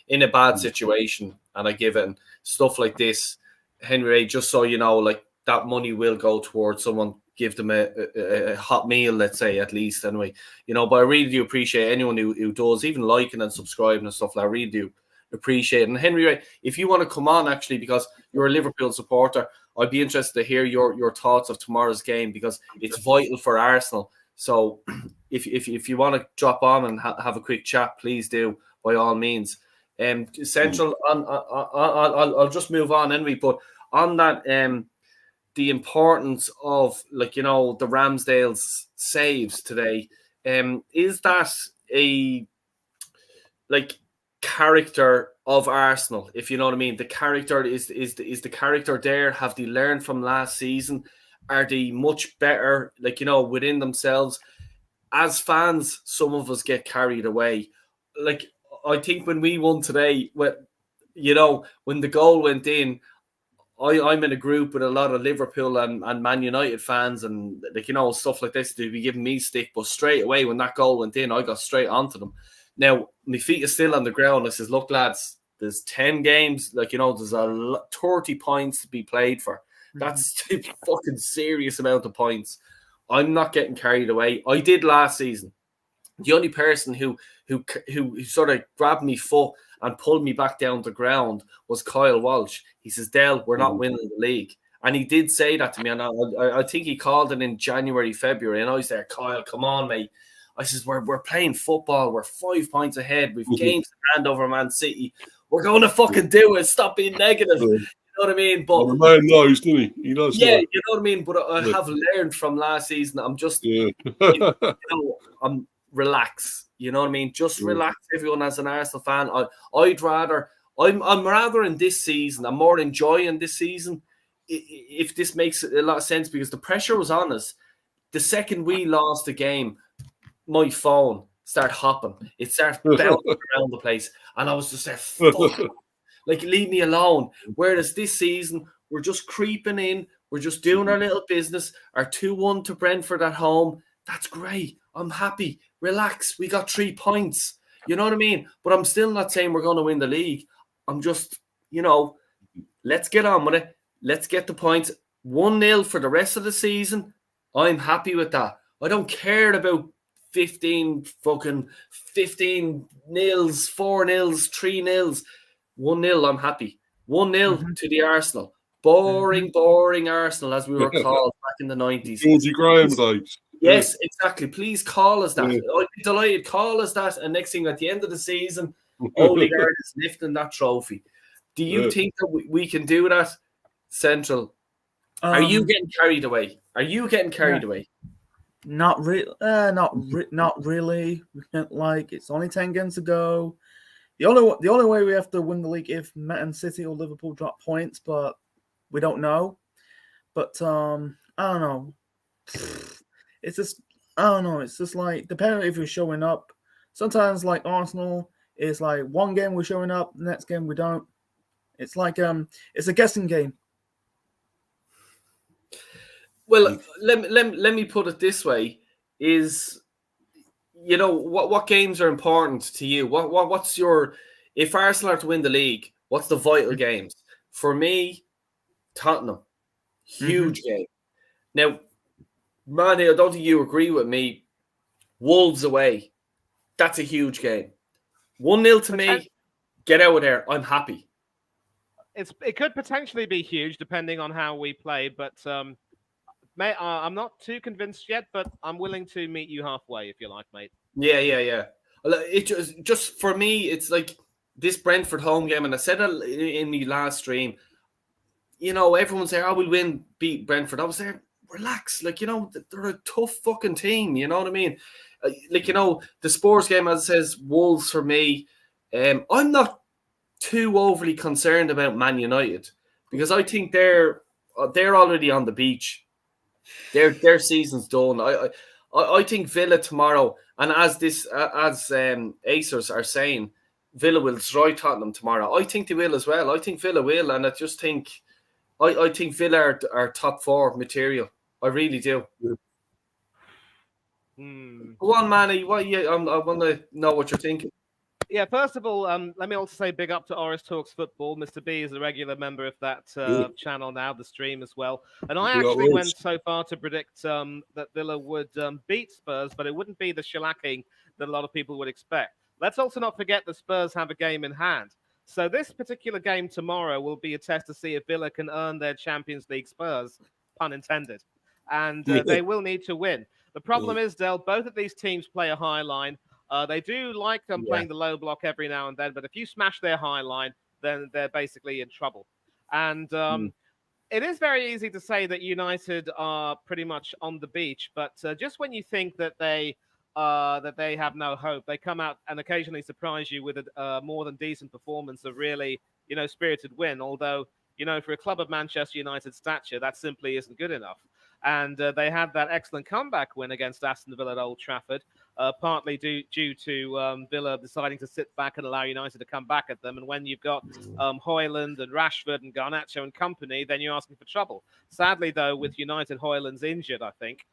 in a bad situation, and I give it. And stuff like this, Henry, just so you know, that money will go towards someone. Give them a hot meal, let's say, at least, anyway. But I really do appreciate anyone who does, even liking and subscribing and stuff. I really do appreciate it. And Henry, if you want to come on, actually, because you're a Liverpool supporter, I'd be interested to hear your thoughts of tomorrow's game, because it's vital for Arsenal. So if you want to drop on and have a quick chat, please do, by all means. Central, I'll just move on anyway, but on that, the importance of, the Ramsdale's saves today, is that a character of Arsenal, if you know what I mean? The character is the character there. Have they learned from last season? Are they much better, within themselves? As fans, some of us get carried away. I think when we won today, when the goal went in, I'm in a group with a lot of Liverpool and Man United fans, and stuff like this. They'd be giving me stick, but straight away when that goal went in, I got straight onto them. Now my feet are still on the ground. I says, look, lads, there's 10 games. There's 30 points to be played for. That's a fucking serious amount of points. I'm not getting carried away. I did last season. the only person who sort of grabbed me foot and pulled me back down the ground was Kyle Walsh. He says, Dale, we're not winning the league. And he did say that to me. And I think he called it in January, February. And I was there, Kyle, come on, mate. I says, we're playing football. We're 5 points ahead. We've games to hand over Man City. We're going to fucking do it. Stop being negative. You know what I mean? But the man knows, doesn't he? He knows. Yeah, you know what I mean? But I have learned from last season. I'm just, I'm relax. You know what I mean? Just relax, everyone, as an Arsenal fan. I'm rather in this season. I'm more enjoying this season, if this makes a lot of sense, because the pressure was on us. The second we lost the game, my phone started hopping. It started bouncing around the place, and I was just like, fuck, like, leave me alone. Whereas this season, we're just creeping in. We're just doing our little business. Our 2-1 to Brentford at home. That's great. I'm happy. Relax. We got 3 points. You know what I mean? But I'm still not saying we're going to win the league. I'm just, let's get on with it. Let's get the points. 1-0 for the rest of the season. I'm happy with that. I don't care about 15 nils, 4 nils, 3 nils. 1-0, I'm happy. 1-0 to the Arsenal. Boring Arsenal, as we were called back in the 90s. Georgie Graham days. Yes, exactly. Please call us that. I'd be delighted. Call us that. And next thing, at the end of the season, Odegaard is lifting that trophy. Do you think that we can do that, Central? Are you getting carried away? Not really. Not really. Like, it's only 10 games to go. The only way we have to win the league if Man City or Liverpool drop points, but we don't know. But I don't know. It's just, I don't know. It's just like, depending if you're showing up. Sometimes, like Arsenal, it's like one game we're showing up, the next game we don't. It's like it's a guessing game. Well, let me put it this way: is, what games are important to you? What's your, if Arsenal are to win the league, what's the vital games? For me, Tottenham, huge game. Now, Manny, I don't think you agree with me. Wolves away, that's a huge game. 1-0 to me. Get out of there. I'm happy. It could potentially be huge depending on how we play, but mate, I'm not too convinced yet. But I'm willing to meet you halfway if you like, mate. Yeah. It just for me, it's like this Brentford home game, and I said it in the last stream. Everyone's there, we'll beat Brentford. I was there, relax. Like, they're a tough fucking team. You know what I mean? The Spurs game, as it says, Wolves for me. I'm not too overly concerned about Man United, because I think they're already on the beach. Their season's done. I think Villa tomorrow, and as Acers are saying, Villa will destroy Tottenham tomorrow. I think they will as well. I think Villa will, and I just think I think Villa are top 4 material. I really do. Go on, Manny. I want to know what you're thinking. Yeah, first of all, let me also say big up to Oris Talks Football. Mr. B is a regular member of that channel now, the stream as well. And I actually went so far to predict that Villa would beat Spurs, but it wouldn't be the shellacking that a lot of people would expect. Let's also not forget the Spurs have a game in hand. So this particular game tomorrow will be a test to see if Villa can earn their Champions League Spurs, pun intended. And they will need to win. The problem is, Del, both of these teams play a high line. They do like playing the low block every now and then, but if you smash their high line, then they're basically in trouble. And it is very easy to say that United are pretty much on the beach, but just when you think that they have no hope, they come out and occasionally surprise you with a more than decent performance, a really spirited win. Although for a club of Manchester United's stature, that simply isn't good enough. And they had that excellent comeback win against Aston Villa at Old Trafford, partly due to Villa deciding to sit back and allow United to come back at them. And when you've got Højlund and Rashford and Garnacho and company, then you're asking for trouble. Sadly, though, with United, Højlund's injured, I think.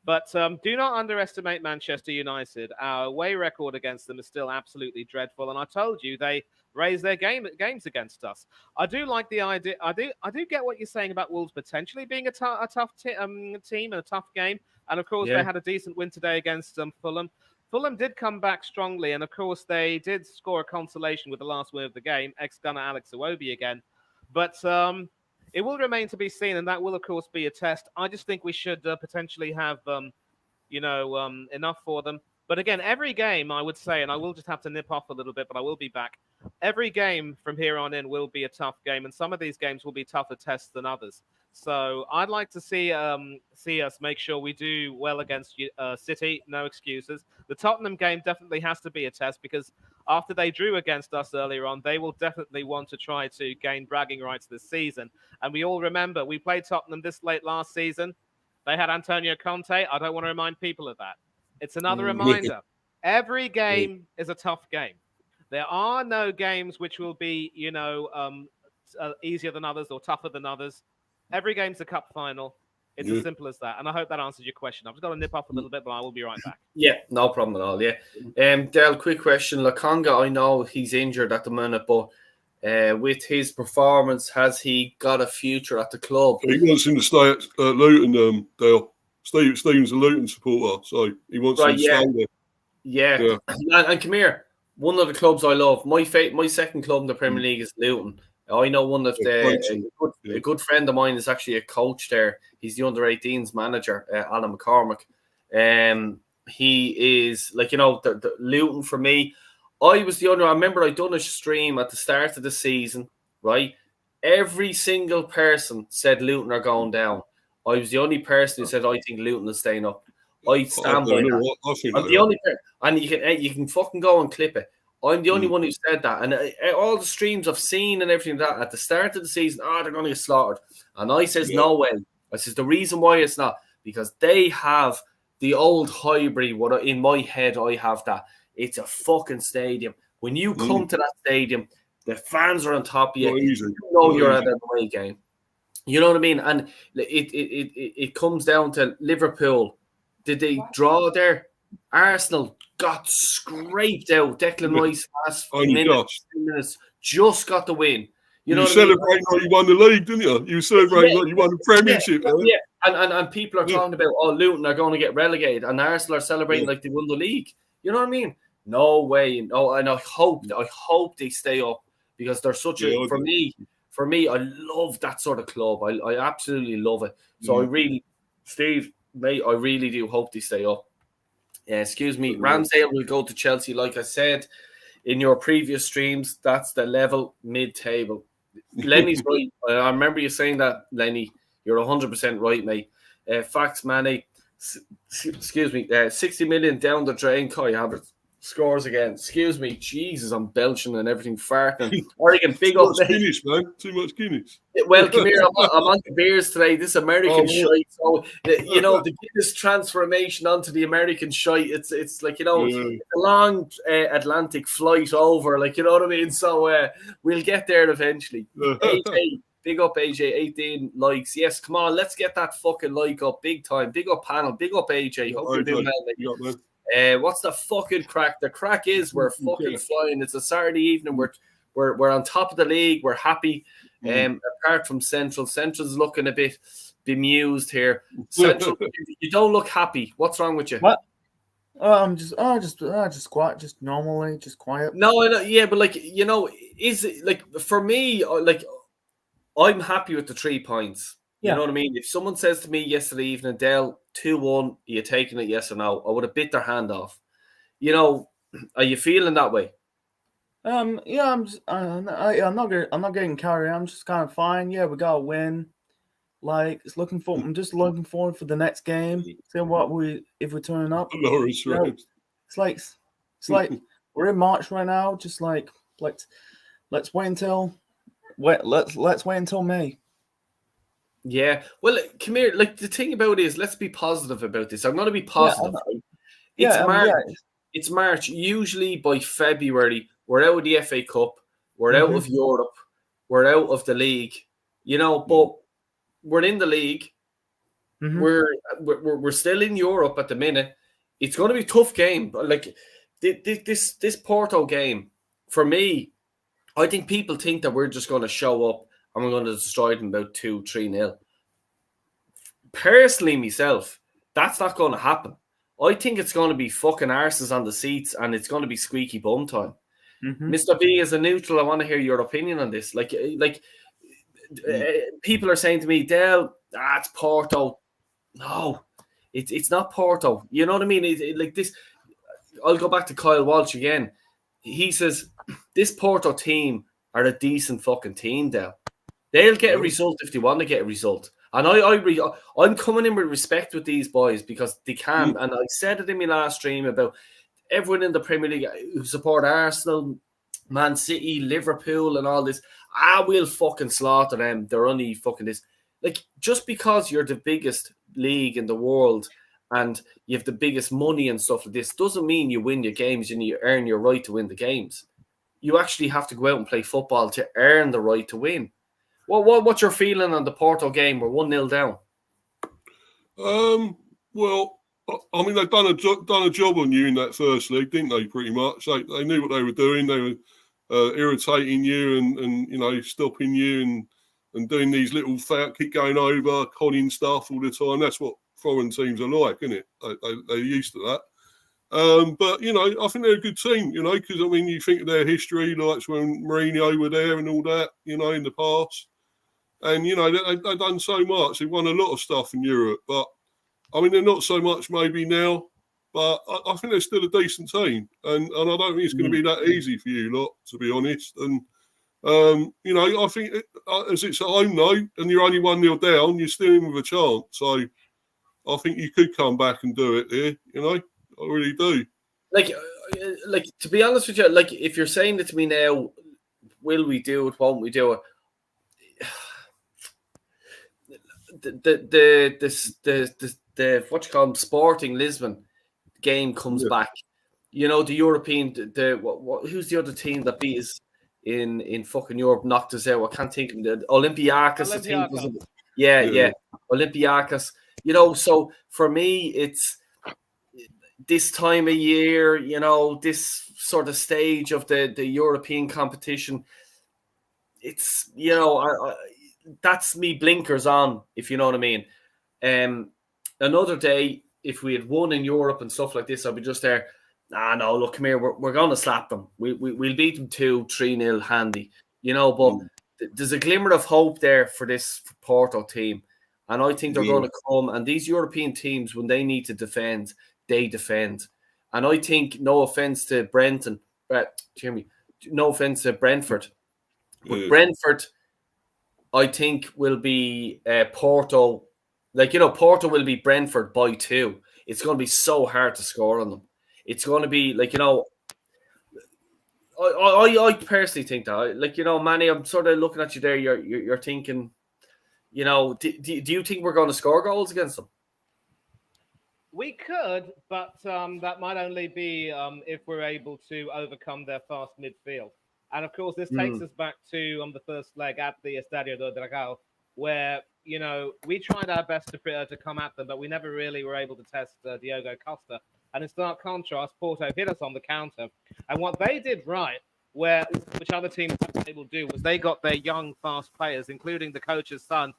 But do not underestimate Manchester United. Our away record against them is still absolutely dreadful. And I told you, they raise their games against us. I do like the idea. I do get what you're saying about Wolves potentially being a tough team and a tough game. And of course, they had a decent win today against Fulham. Fulham did come back strongly, and of course they did score a consolation with the last win of the game, ex-gunner Alex Iwobi again. But it will remain to be seen, and that will of course be a test. I just think we should potentially have enough for them. But again, every game, I would say, and I will just have to nip off a little bit, but I will be back. Every game from here on in will be a tough game, and some of these games will be tougher tests than others. So I'd like to see us make sure we do well against City. No excuses. The Tottenham game definitely has to be a test because after they drew against us earlier on, they will definitely want to try to gain bragging rights this season. And we all remember we played Tottenham this late last season. They had Antonio Conte. I don't want to remind people of that. It's another reminder. Every game is a tough game. There are no games which will be, easier than others or tougher than others. Every game's a cup final. It's as simple as that. And I hope that answers your question. I've just got to nip off a little bit, but I will be right back. Yeah, no problem at all. Yeah. Del, quick question. Lokonga, I know he's injured at the minute, but with his performance, has he got a future at the club? He wants him to stay at Luton, Dale. Stephen's a Luton supporter, so he wants him to stay there. Yeah. And come here. One of the clubs I love, my second club in the Premier League is Luton. I know one of a good friend of mine is actually a coach there. He's the under-18s manager, Alan McCormick. He is the Luton for me. I remember I done a stream at the start of the season, right? Every single person said Luton are going down. I was the only person who said I think Luton is staying up. I stand by that. I'm the only person, and you can fucking go and clip it. I'm the only one who said that, and all the streams I've seen and everything like that at the start of the season, they're going to get slaughtered, and I says no way. I says the reason why it's not because they have the old Highbury. What in my head I have that it's a fucking stadium. When you come to that stadium, the fans are on top of you. You know you're at an away game. You know what I mean? And it comes down to Liverpool. Did they draw there? Arsenal got scraped out. Declan Rice last minutes just got the win. You celebrating like you won the league, didn't you? You celebrating like you won the Premiership. Yeah. And people are talking about, Luton are going to get relegated, and Arsenal are celebrating like they won the league. You know what I mean? No way. No, and I hope they stay up because they're such For me, I love that sort of club. I absolutely love it. So Steve, mate, I really do hope they stay up. Excuse me. Ramsdale will go to Chelsea. Like I said in your previous streams, that's the level mid-table. Lenny's right. I remember you saying that, Lenny. You're 100% right, mate. Fax Manny, 60 million down the drain. Kai Havertz scores again. Excuse me. Jesus, I'm belching and everything, farting. Oregon, big up. Too much Guinness, man. Too much Guinness. Well, come here. I'm on the beers today. This American shite. So, the Guinness transformation onto the American shite. It's like, a long Atlantic flight over. Like, you know what I mean? So, we'll get there eventually. AJ, big up AJ, 18 likes. Yes, come on. Let's get that fucking like up big time. Big up panel. Big up AJ. Hope you're doing well, mate. What's the fucking crack? The crack is we're fucking flying. It's a Saturday evening. We're on top of the league. We're happy. Apart from Central's looking a bit bemused here. Central, you don't look happy. What's wrong with you? What? Just quiet, just normally, just quiet. No, yeah, but is it for me? I'm happy with the 3 points. You know what I mean? If someone says to me yesterday evening, Dale, 2-1, are you taking it, yes or no? I would have bit their hand off. Are you feeling that way? Yeah, I'm not getting carried. I'm just kind of fine. Yeah, we got a win. I'm just looking forward for the next game. See if we turn up. It's like we're in March right now. Just let's wait until May. Yeah. Well, come here. The thing about it is, let's be positive about this. I'm going to be positive. It's March. Usually by February, we're out of the FA Cup. We're out of Europe. We're out of the league. But we're in the league. We're still in Europe at the minute. It's going to be a tough game. This Porto game, for me, I think people think that we're just going to show up and we're going to destroy them about 2-3-0. Personally, myself, that's not going to happen. I think it's going to be fucking arses on the seats, and it's going to be squeaky bum time. Mm-hmm. Mr. B, as a neutral, I want to hear your opinion on this. People are saying to me, Dale, it's Porto. No, it's not Porto. You know what I mean? Like this, I'll go back to Kyle Walsh again. He says this Porto team are a decent fucking team, Dale. They'll get a result if they want to get a result. And I'm coming in with respect with these boys because they can. And I said it in my last stream about everyone in the Premier League who support Arsenal, Man City, Liverpool, and all this. We'll fucking slaughter them. They're only fucking this. Like, just because you're the biggest league in the world and you have the biggest money and stuff like this doesn't mean you win your games and you earn your right to win the games. You actually have to go out and play football to earn the right to win. What's your feeling on the Porto game? We're 1-0 down. Well, I mean, they've done a job on you in that first leg, didn't they? Pretty much, they knew what they were doing. They were irritating you and stopping you and doing these little keep going over, conning stuff all the time. That's what foreign teams are like, isn't it? They're used to that. But I think they're a good team. Because I mean, you think of their history, like when Mourinho were there and all that. In the past. And, they've done so much. They've won a lot of stuff in Europe. But, I mean, they're not so much maybe now. But I think they're still a decent team. And I don't think it's going to be that easy for you lot, to be honest. And, I think as it's at home, though, and you're only 1-0 down, you're still in with a chance. So I think you could come back and do it there, I really do. Like to be honest with you, like, if you're saying it to me now, will we do it, won't we do it? The what you call them, Sporting Lisbon game comes back. The European, who's the other team that beat us in fucking Europe, knocked us out? I can't think of the Olympiacos. I think was it? Yeah, Olympiacos. So for me, it's this time of year. This sort of stage of the European competition. It's that's me blinkers on, if you know what I mean. Another day, if we had won in Europe and stuff like this, I'd be just there. No, look, come here. We're going to slap them. We'll beat them 2-3-0 handy, But there's a glimmer of hope there for this Porto team, and I think they're going to come. And these European teams, when they need to defend, they defend. And I think, no offense to Brentford, but Brentford, I think, will be Porto. Porto will be Brentford by 2. It's going to be so hard to score on them. It's going to be I personally think that. Manny, I'm sort of looking at you there. You're thinking, do you think we're going to score goals against them? We could, but that might only be if we're able to overcome their fast midfield. And of course, this takes us back to the first leg at the Estadio do Dragão, where we tried our best to come at them, but we never really were able to test Diogo Costa. And in stark contrast, Porto hit us on the counter. And what they did right, which other teams weren't able to do, was they got their young, fast players, including the coach's son,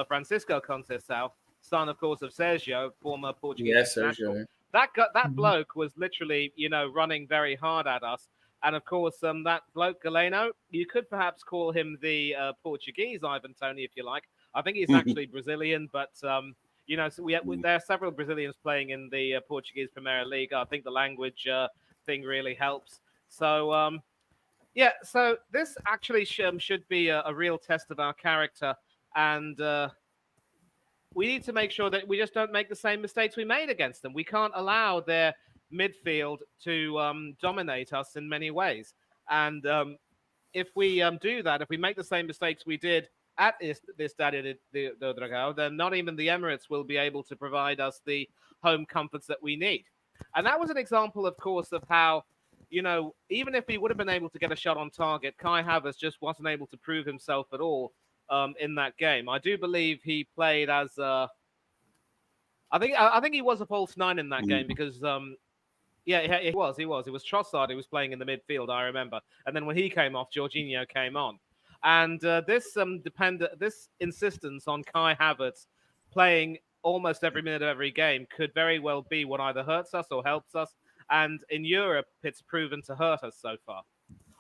Francisco Conceição, son, of course, of Sergio, former Portuguese international. That bloke was literally, running very hard at us. And of course, that bloke Galeno, you could perhaps call him the Portuguese Ivan Toney, if you like. I think he's actually Brazilian, but so there are several Brazilians playing in the Portuguese Primeira League. I think the language thing really helps. So so this actually should be a real test of our character, and we need to make sure that we just don't make the same mistakes we made against them. We can't allow their midfield to dominate us in many ways. And if we do that, if we make the same mistakes we did at this Estadio do Dragão, then not even the Emirates will be able to provide us the home comforts that we need. And that was an example, of course, of how, even if we would have been able to get a shot on target, Kai Havertz just wasn't able to prove himself at all in that game. I do believe he played as I think he was a false 9 in that game because he was. It was Trossard who was playing in the midfield, I remember. And then when he came off, Jorginho came on. And this insistence on Kai Havertz playing almost every minute of every game could very well be what either hurts us or helps us. And in Europe, it's proven to hurt us so far.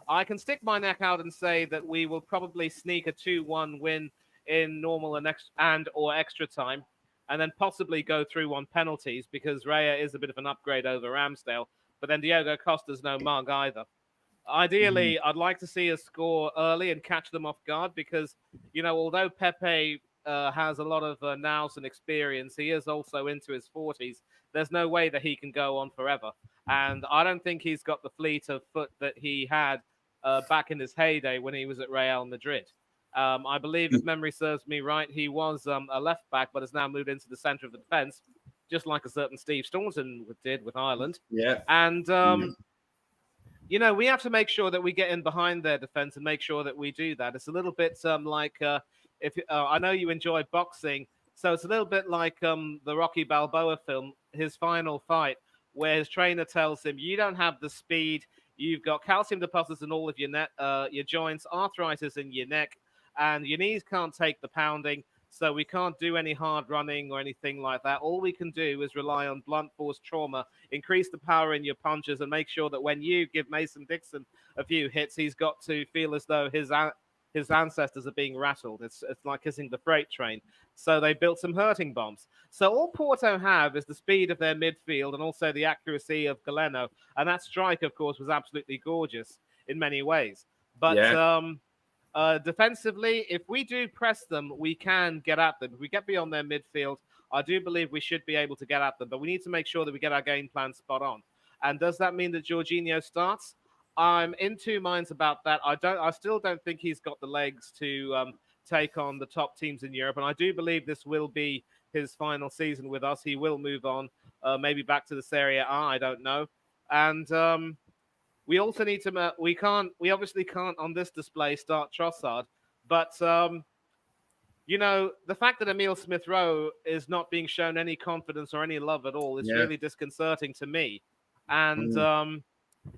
I can stick my neck out and say that we will probably sneak a 2-1 win in normal or extra time, and then possibly go through on penalties because Raya is a bit of an upgrade over Ramsdale. But then Diego Costa's no mug either. Ideally, I'd like to see us score early and catch them off guard because, although Pepe has a lot of nous and experience, he is also into his 40s. There's no way that he can go on forever. And I don't think he's got the fleet of foot that he had back in his heyday when he was at Real Madrid. I believe, if memory serves me right, he was a left back, but has now moved into the centre of the defence, just like a certain Steve Staunton did with Ireland. Yeah. And, we have to make sure that we get in behind their defence and make sure that we do that. It's a little bit like if I know you enjoy boxing, so it's a little bit like the Rocky Balboa film, his final fight, where his trainer tells him, you don't have the speed, you've got calcium deposits in all of your joints, arthritis in your neck, and your knees can't take the pounding, so we can't do any hard running or anything like that. All we can do is rely on blunt force trauma, increase the power in your punches, and make sure that when you give Mason Dixon a few hits, he's got to feel as though his ancestors are being rattled. It's like kissing the freight train. So they built some hurting bombs. So all Porto have is the speed of their midfield and also the accuracy of Galeno. And that strike, of course, was absolutely gorgeous in many ways. But defensively, if we do press them, we can get at them. If we get beyond their midfield, I do believe we should be able to get at them. But we need to make sure that we get our game plan spot on. And does that mean that Jorginho starts? I'm in two minds about that. I still don't think he's got the legs to take on the top teams in Europe. And I do believe this will be his final season with us. He will move on, maybe back to the Serie A. I don't know. And we also need to. We obviously can't on this display start Trossard, but the fact that Emile Smith Rowe is not being shown any confidence or any love at all is really disconcerting to me. And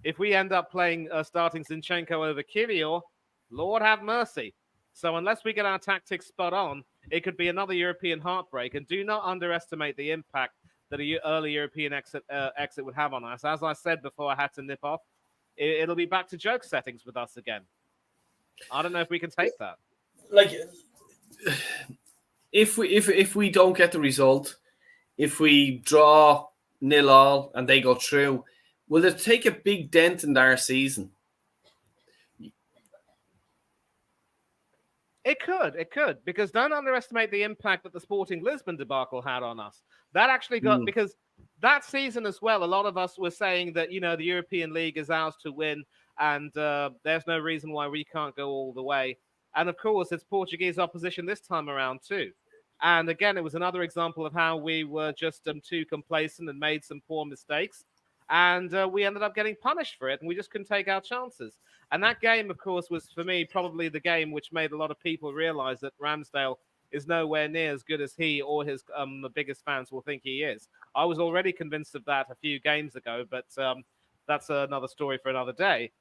if we end up playing starting Zinchenko over Kvyat, Lord have mercy. So unless we get our tactics spot on, it could be another European heartbreak. And do not underestimate the impact that an early European exit would have on us. As I said before, I had to nip off. It'll be back to joke settings with us again. I don't know if we can take that. Like, if we don't get the result, if we draw 0-0 and they go through, will it take a big dent in our season? It could, because don't underestimate the impact that the Sporting Lisbon debacle had on us. That actually got, because that season as well, a lot of us were saying that, the European League is ours to win, and there's no reason why we can't go all the way. And of course, it's Portuguese opposition this time around too. And again, it was another example of how we were just too complacent and made some poor mistakes. And we ended up getting punished for it, and we just couldn't take our chances. And that game, of course, was, for me, probably the game which made a lot of people realize that Ramsdale is nowhere near as good as he or his the biggest fans will think he is. I was already convinced of that a few games ago, but that's another story for another day.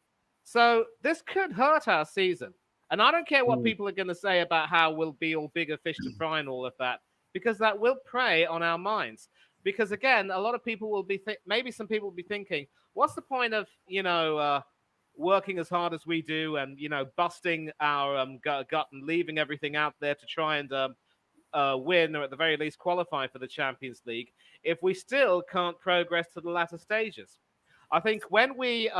So this could hurt our season. And I don't care what people are going to say about how we'll be all bigger fish to fry and all of that, because that will prey on our minds. Because again, a lot of people will be maybe some people will be thinking, what's the point of working as hard as we do and busting our gut and leaving everything out there to try and win or at the very least qualify for the Champions League if we still can't progress to the latter stages? I think when we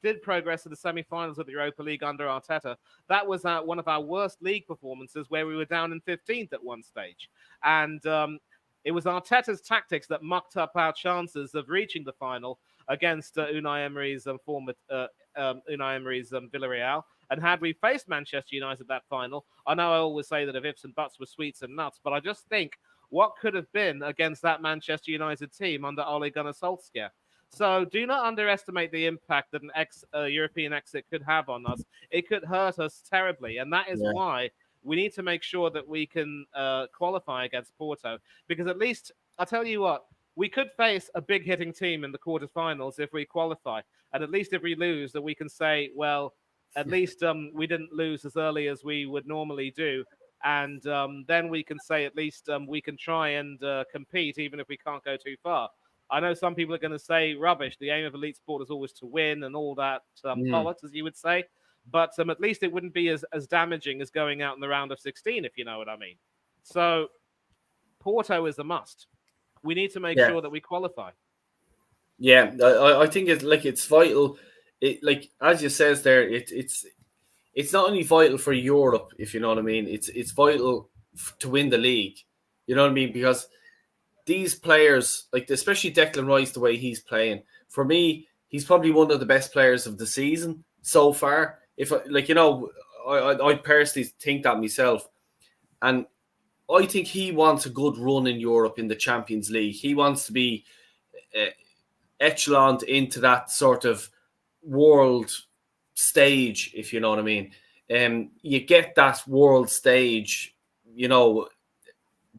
did progress to the semi-finals of the Europa League under Arteta, that was one of our worst league performances, where we were down in 15th at one stage. And it was Arteta's tactics that mucked up our chances of reaching the final against Unai Emery's Villarreal. And had we faced Manchester United that final, I know I always say that if ifs and buts were sweets and nuts, but I just think what could have been against that Manchester United team under Ole Gunnar Solskjaer. So do not underestimate the impact that an European exit could have on us. It could hurt us terribly, and that is why we need to make sure that we can qualify against Porto, because at least, I'll tell you what, we could face a big hitting team in the quarterfinals if we qualify. And at least if we lose, that we can say, well, at least we didn't lose as early as we would normally do. and then we can say at least we can try and compete, even if we can't go too far. I know some people are going to say rubbish. The aim of elite sport is always to win and all that bollocks, as you would say. But at least it wouldn't be as damaging as going out in the round of 16, if you know what I mean. So Porto is a must. We need to make sure that we qualify. Yeah, I think it's vital. It, like as you says there, it's not only vital for Europe, if you know what I mean. It's vital to win the league. You know what I mean? Because these players, like especially Declan Rice, the way he's playing, for me, he's probably one of the best players of the season so far. If I personally think that myself, and I think he wants a good run in Europe in the Champions League. He wants to be echeloned into that sort of world stage, if you know what I mean. You get that world stage,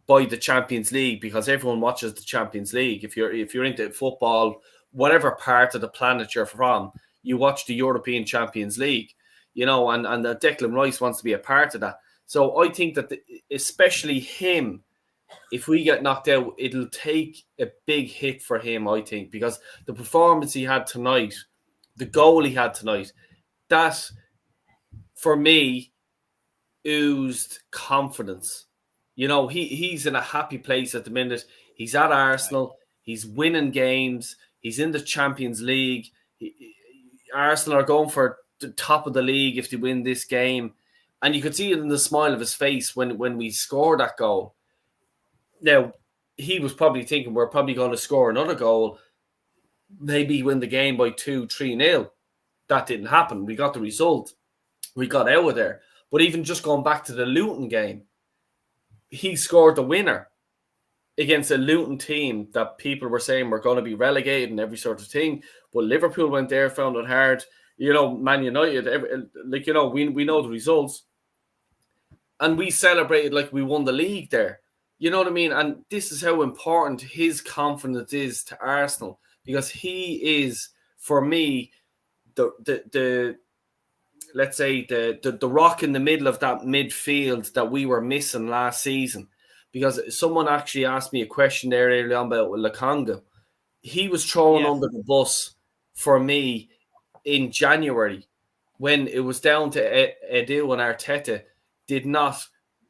by the Champions League, because everyone watches the Champions League. If you're into football, whatever part of the planet you're from, you watch the European Champions League, and Declan Rice wants to be a part of that. So I think that especially him, if we get knocked out, it'll take a big hit for him, I think, because the performance he had tonight, the goal he had tonight, that, for me, oozed confidence. He's in a happy place at the minute. He's at Arsenal. He's winning games. He's in the Champions League. Arsenal are going for the top of the league if they win this game. And you could see it in the smile of his face when we scored that goal. Now, he was probably thinking we're probably going to score another goal, maybe win the game by 2-3-0. That didn't happen. We got the result. We got out of there. But even just going back to the Luton game, he scored the winner against a Luton team that people were saying were going to be relegated and every sort of thing. But Liverpool went there, found it hard. Man United, we know the results. And we celebrated like we won the league there. You know what I mean? And this is how important his confidence is to Arsenal, because he is, for me, the let's say the rock in the middle of that midfield that we were missing last season. Because someone actually asked me a question there early on about Lukonga. He was thrown under the bus for me in January when it was down to Edu, and Arteta did not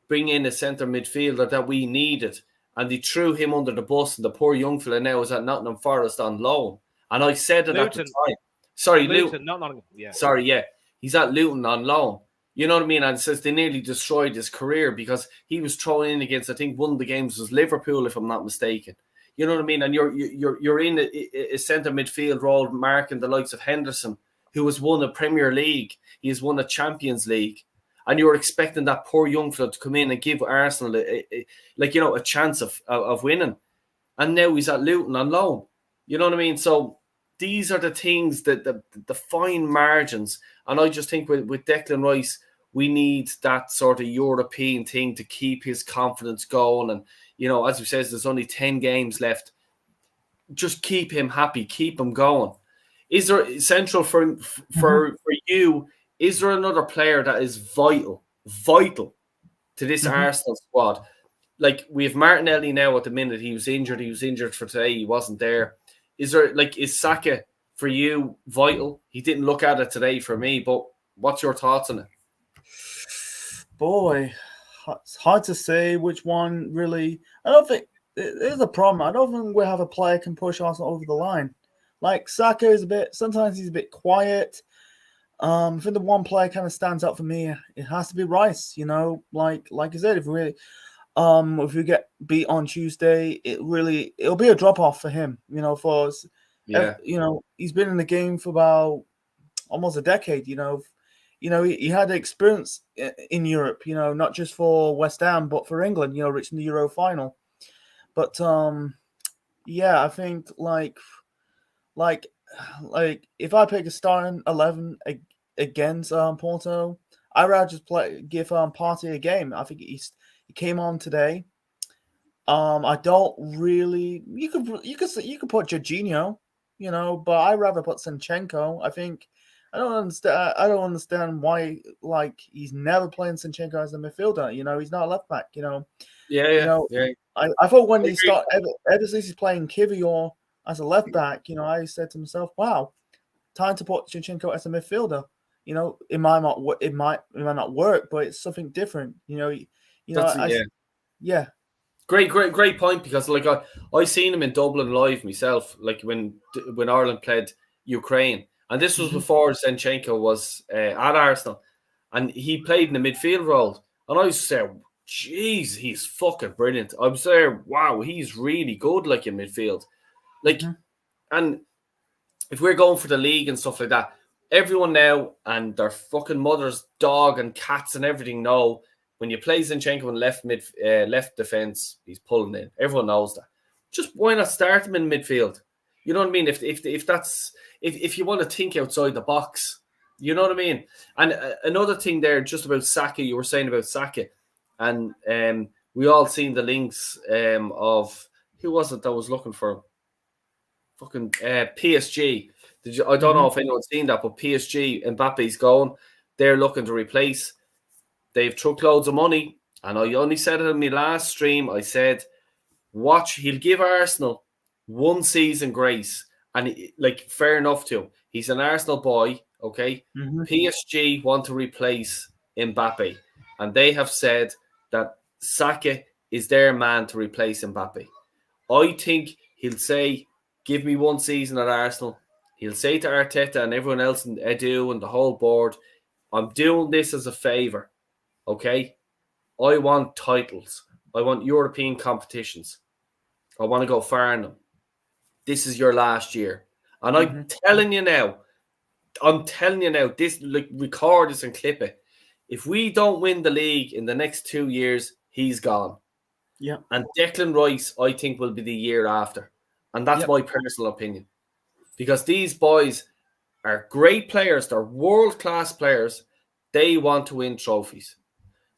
bring in a centre midfielder that we needed. And they threw him under the bus, and the poor young fella now is at Nottingham Forest on loan. And I said it at the time. Sorry, Luton. Not Nottingham. Yeah. Sorry, yeah. He's at Luton on loan. You know what I mean? And it says they nearly destroyed his career because he was thrown in against, I think one of the games was Liverpool, if I'm not mistaken. You know what I mean? And you're in a centre midfield role marking the likes of Henderson, who has won a Premier League. He has won a Champions League. And you're expecting that poor young fella to come in and give Arsenal a chance of winning. And now he's at Luton on loan. You know what I mean? So these are the things, that the fine margins. And I just think with Declan Rice, we need that sort of European thing to keep his confidence going. And, as we says, there's only 10 games left. Just keep him happy, keep him going. Is there central for you? Is there another player that is vital to this Arsenal squad? Like, we have Martinelli now at the minute. He was injured for today. He wasn't there. Is Saka for you vital? He didn't look at it today for me, but what's your thoughts on it? Boy, it's hard to say which one really. I don't think there's a problem. I don't think we have a player can push Arsenal over the line. Like, Saka is sometimes he's a bit quiet. I think the one player kind of stands out for me. It has to be Rice. Like I said, if we get beat on Tuesday, it'll be a drop off for him. For us. Yeah. He's been in the game for about almost a decade. He had experience in Europe. Not just for West Ham, but for England. Reaching the Euro final. But I think like if I pick a starting 11 against Porto, I'd rather just give Partey a game. I think he came on today. I don't really. You could put Jorginho, but I'd rather put Zinchenko. I think I don't understand. I don't understand why, like, he's never playing Zinchenko as a midfielder. He's not a left back. Yeah. I thought when I he agree. ever since he's playing Kivior as a left back, I said to myself, "Wow, time to put Zinchenko as a midfielder." It might not work, but it's something different. Yeah. Great point, because like I seen him in Dublin live myself, like when Ireland played Ukraine, and this was before Zinchenko was at Arsenal, and he played in the midfield role, and I was there, jeez, he's fucking brilliant. I was there, wow, he's really good, like in midfield, like, and if we're going for the league and stuff like that, everyone now and their fucking mother's dog and cats and everything know when you play Zinchenko in left defense, he's pulling in. Everyone knows that. Just why not start him in midfield? You know what I mean? If you want to think outside the box, you know what I mean. And another thing there, just about Saka, you were saying about Saka, and we all seen the links of who was it that was looking for him? Fucking PSG. I don't know if anyone's seen that, but PSG, Mbappe's gone. They're looking to replace. They've truckloads of money. And I only said it in my last stream. I said, watch, he'll give Arsenal one season grace. And fair enough to him. He's an Arsenal boy, okay? PSG want to replace Mbappe. And they have said that Saka is their man to replace Mbappe. I think he'll say, give me one season at Arsenal. He'll say to Arteta and everyone else in Edu and the whole board, I'm doing this as a favour, okay? I want titles. I want European competitions. I want to go far in them. This is your last year. And I'm telling you now, this, record this and clip it. If we don't win the league in the next 2 years, he's gone. Yeah. And Declan Rice, I think, will be the year after. And that's my personal opinion. Because these boys are great players. They're world-class players. They want to win trophies.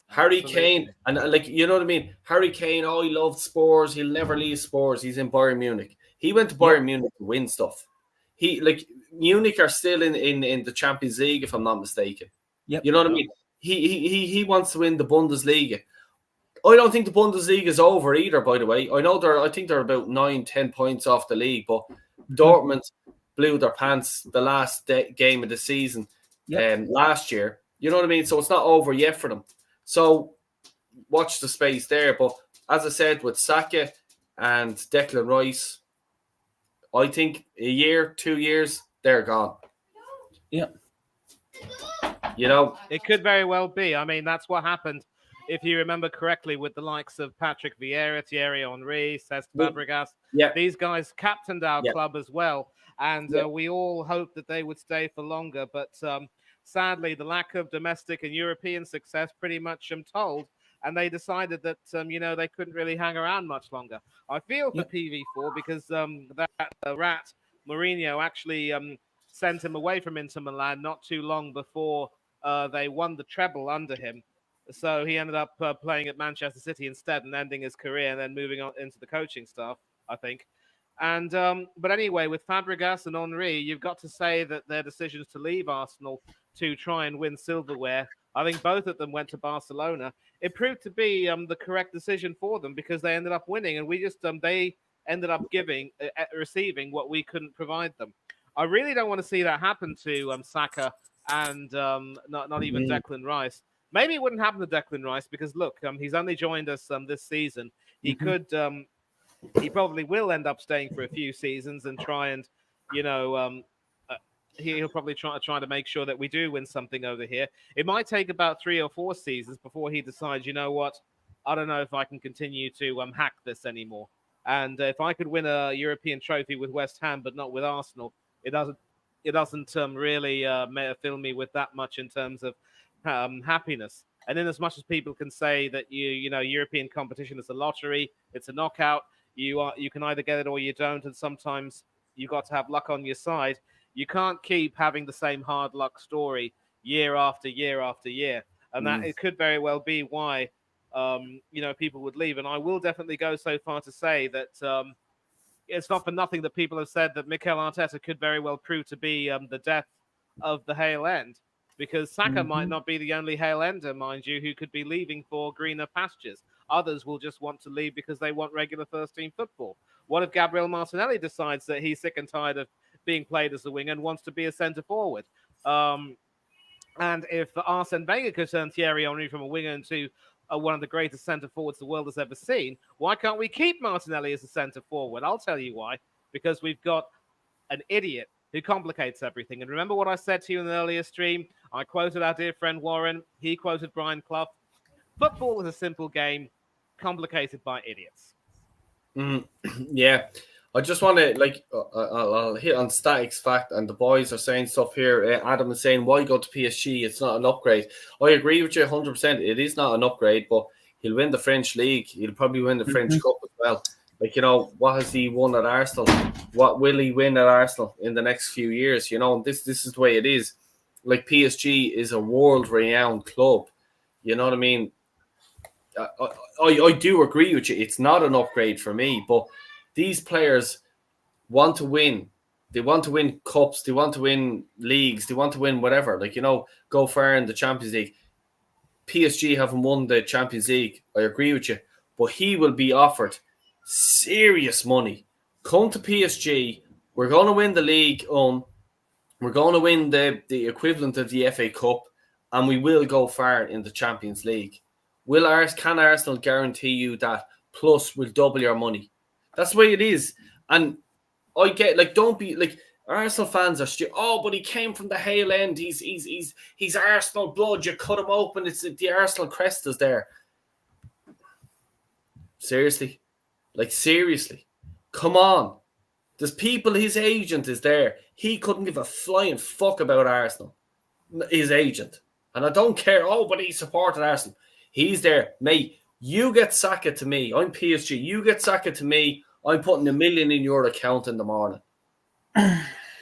Harry Kane, and you know what I mean? Harry Kane, he loved Spurs. He'll never leave Spurs. He's in Bayern Munich. He went to Bayern Munich to win stuff. Munich are still in the Champions League, if I'm not mistaken. Yep. You know what I mean? He wants to win the Bundesliga. I don't think the Bundesliga is over either, by the way. I think they're about 9-10 points off the league, but Dortmund blew their pants the last game of the season last year. You know what I mean? So it's not over yet for them. So watch the space there. But as I said, with Saka and Declan Rice, I think a year, 2 years, they're gone. Yeah. It could very well be. I mean, that's what happened, if you remember correctly, with the likes of Patrick Vieira, Thierry Henry, Cesc Fabregas. These guys captained our club as well. And we all hoped that they would stay for longer. But sadly, the lack of domestic and European success pretty much told. And they decided that, they couldn't really hang around much longer. I feel for PV4 because that rat, Mourinho, actually sent him away from Inter Milan not too long before they won the treble under him. So he ended up playing at Manchester City instead and ending his career and then moving on into the coaching staff, I think. And but anyway, with Fabregas and Henry, you've got to say that their decisions to leave Arsenal to try and win silverware, I think both of them went to Barcelona. It proved to be the correct decision for them because they ended up winning, and we just they ended up receiving what we couldn't provide them. I really don't want to see that happen to Saka and not even Declan Rice. Maybe it wouldn't happen to Declan Rice because look, he's only joined us this season. He could. He probably will end up staying for a few seasons and try and, he'll probably try to make sure that we do win something over here. It might take about 3 or 4 seasons before he decides, you know what, I don't know if I can continue to hack this anymore. And if I could win a European trophy with West Ham but not with Arsenal, it doesn't really fill me with that much in terms of happiness. And in as much as people can say that European competition is a lottery, it's a knockout. You can either get it or you don't, and sometimes you've got to have luck on your side. You can't keep having the same hard luck story year after year after year, and that it could very well be why people would leave. And I will definitely go so far to say that it's not for nothing that people have said that Mikel Arteta could very well prove to be the death of the Hale End, because Saka might not be the only Hale Ender, mind you, who could be leaving for greener pastures. Others will just want to leave because they want regular first-team football. What if Gabriel Martinelli decides that he's sick and tired of being played as a winger and wants to be a centre forward? And if Arsene Wenger could turn Thierry Henry from a winger into one of the greatest centre forwards the world has ever seen, why can't we keep Martinelli as a centre forward? I'll tell you why. Because we've got an idiot who complicates everything. And remember what I said to you in an earlier stream? I quoted our dear friend Warren. He quoted Brian Clough. Football is a simple game, complicated by idiots. Yeah. I just want to, I'll hit on Static's fact, and the boys are saying stuff here. Adam is saying, why go to PSG? It's not an upgrade. I agree with you 100%. It is not an upgrade, but he'll win the French league. He'll probably win the French Cup as well. What has he won at Arsenal? What will he win at Arsenal in the next few years? This is the way it is. PSG is a world-renowned club. You know what I mean? I do agree with you. It's not an upgrade for me, but these players want to win. They want to win cups. They want to win leagues. They want to win whatever. Go far in the Champions League. PSG haven't won the Champions League. I agree with you. But he will be offered serious money. Come to PSG. We're going to win the league. We're going to win the equivalent of the FA Cup, and we will go far in the Champions League. Can Arsenal guarantee you that? Plus, we'll double your money. That's the way it is. And I get, don't be, Arsenal fans are stupid. Oh, but he came from the Hale End. He's Arsenal blood. You cut him open. It's the Arsenal crest is there. Seriously? Seriously? Come on. There's people, his agent is there. He couldn't give a flying fuck about Arsenal. His agent. And I don't care. Oh, but he supported Arsenal. He's there. Mate, you get Saka to me. I'm PSG. You get Saka to me. I'm putting €1 million in your account in the morning.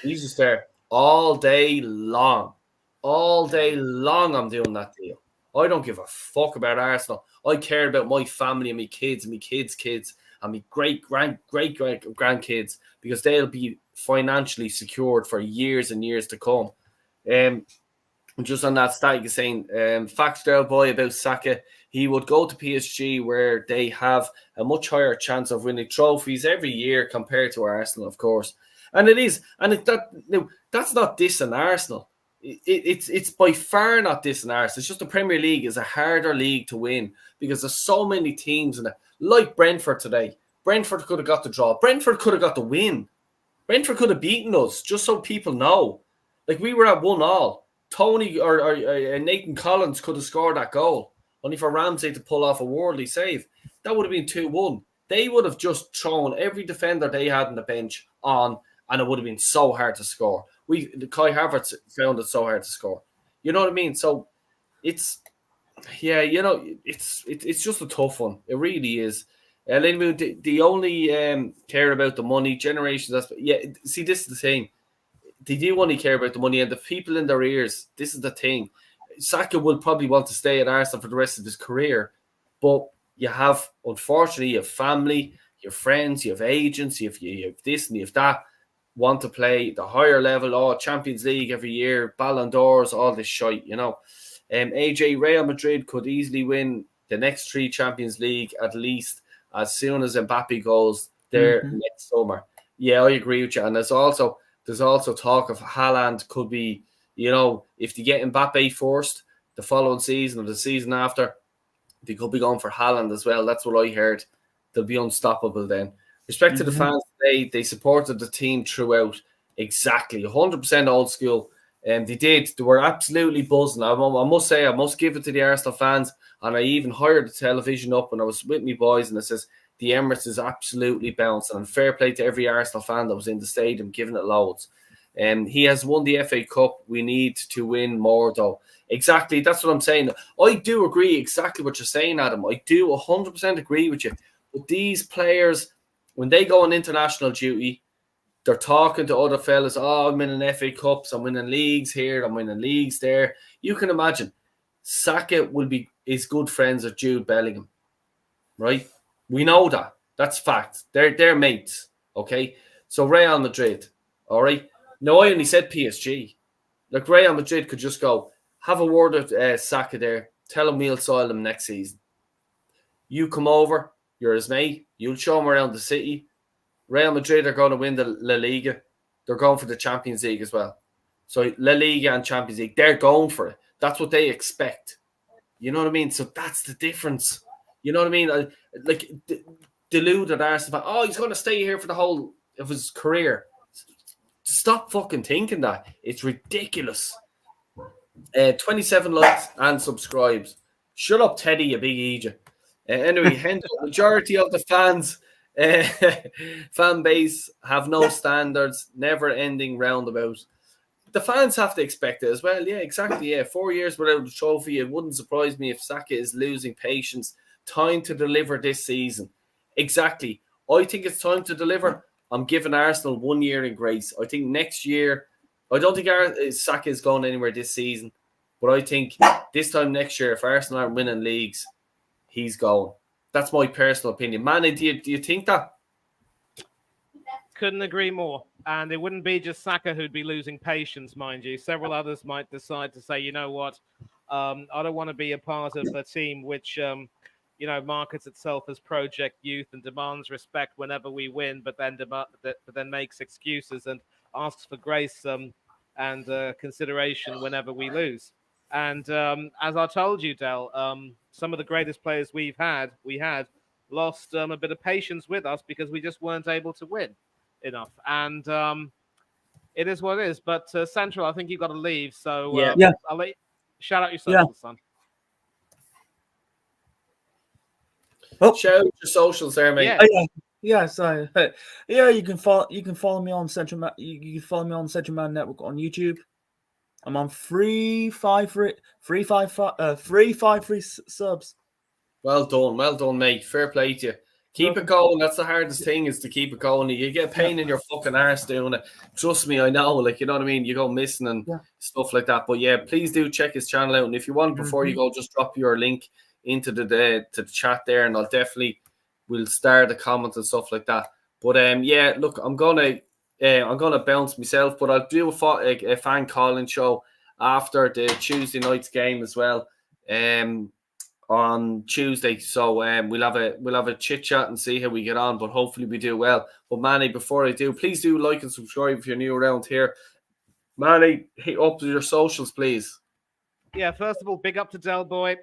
He's just there all day long. All day long I'm doing that deal. I don't give a fuck about Arsenal. I care about my family and my kids and my kids' kids and my great-grandkids because they'll be financially secured for years and years to come. Just on that stat, you're saying, facts there, boy, about Saka. He would go to PSG where they have a much higher chance of winning trophies every year compared to Arsenal, of course. And it is. And that's not dissing Arsenal. It's by far not dissing Arsenal. It's just the Premier League is a harder league to win because there's so many teams in it. Like Brentford today. Brentford could have got the draw. Brentford could have got the win. Brentford could have beaten us, just so people know. We were at 1-1. Tony or Nathan Collins could have scored that goal, only for Ramsey to pull off a worldly save. That would have been 2-1. They would have just thrown every defender they had on the bench on, and it would have been so hard to score. Kai Havertz found it so hard to score. You know what I mean? So it's just a tough one. It really is. They only care about the money. Generations. See, this is the thing. They do only care about the money and the people in their ears. This is the thing. Saka will probably want to stay at Arsenal for the rest of his career, but unfortunately, you have family, you have friends, you have agents, you have this and you have that, want to play the higher level, Champions League every year, Ballon d'Ors, all this shite, AJ, Real Madrid could easily win the next 3 Champions League at least as soon as Mbappe goes there next summer. Yeah, I agree with you. And there's also talk of Haaland could be, if they get Mbappe first, the following season or the season after, they could be going for Haaland as well. That's what I heard. They'll be unstoppable then. Respect to the fans today, they supported the team throughout. Exactly, 100% old school. And they were absolutely buzzing. I must say, I must give it to the Arsenal fans. And I even hired the television up when I was with me boys, and it says, the Emirates is absolutely bouncing. And fair play to every Arsenal fan that was in the stadium, giving it loads. He has won the FA Cup. We need to win more, though. Exactly. That's what I'm saying. I do agree exactly what you're saying, Adam. I do 100% agree with you. But these players, when they go on international duty, they're talking to other fellas. Oh, I'm winning FA Cups. I'm winning leagues here. I'm winning leagues there. You can imagine. Saka is good friends with Jude Bellingham. Right? We know that. That's fact. They're mates. Okay? So Real Madrid. All right? No, I only said PSG. Like Real Madrid could just go, have a word with Saka there, tell him we'll soil him next season. You come over, you're his mate, you'll show him around the city. Real Madrid are going to win the La Liga. They're going for the Champions League as well. So La Liga and Champions League, they're going for it. That's what they expect. You know what I mean? So that's the difference. You know what I mean? Like deluded Arsenal fan, oh, he's going to stay here for the whole of his career. Stop fucking thinking that. It's ridiculous. 27 likes and subscribes. Shut up, Teddy, you big Egypt. Anyway, hence the majority of the fans fan base have no standards, never ending roundabout. The fans have to expect it as well. Yeah, exactly. Yeah, 4 years without a trophy. It wouldn't surprise me if Saka is losing patience. Time to deliver this season. Exactly. I think it's time to deliver. I'm giving Arsenal 1 year in grace. I think next year, I don't think Saka is going anywhere this season, but I think this time next year, if Arsenal aren't winning leagues, he's going. That's my personal opinion. Manny, do you think that? Couldn't agree more. And it wouldn't be just Saka who'd be losing patience, mind you. Several others might decide to say, you know what, I don't want to be a part of a team which, markets itself as Project Youth and demands respect whenever we win, but then makes excuses and asks for grace and consideration whenever we lose. And as I told you, Del, some of the greatest players we had lost a bit of patience with us because we just weren't able to win enough. And it is what it is. But Central, I think you've got to leave. So I'll let you shout out your socials, son. Oh. Shout out your socials there, mate. Yeah. So you can follow me on Central Man. You can follow me on Central Man Network on YouTube. I'm on 353 subs. Well done, mate. Fair play to you. Keep it going. That's the hardest thing, is to keep it going. You get pain in your fucking arse doing it. Trust me, I know. Like, you know what I mean? You go missing and stuff like that. But yeah, please do check his channel out. And if you want, before you go, just drop your link into the chat there, and we'll start the comments and stuff like that. But look, I'm gonna bounce myself, but I'll do a fan calling show after the Tuesday night's game as well. On Tuesday, so we'll have a chit chat and see how we get on. But hopefully we do well. But Manny, before I do, please do like and subscribe if you're new around here. Manny, hit up your socials, please. Yeah, first of all, big up to Del Boy.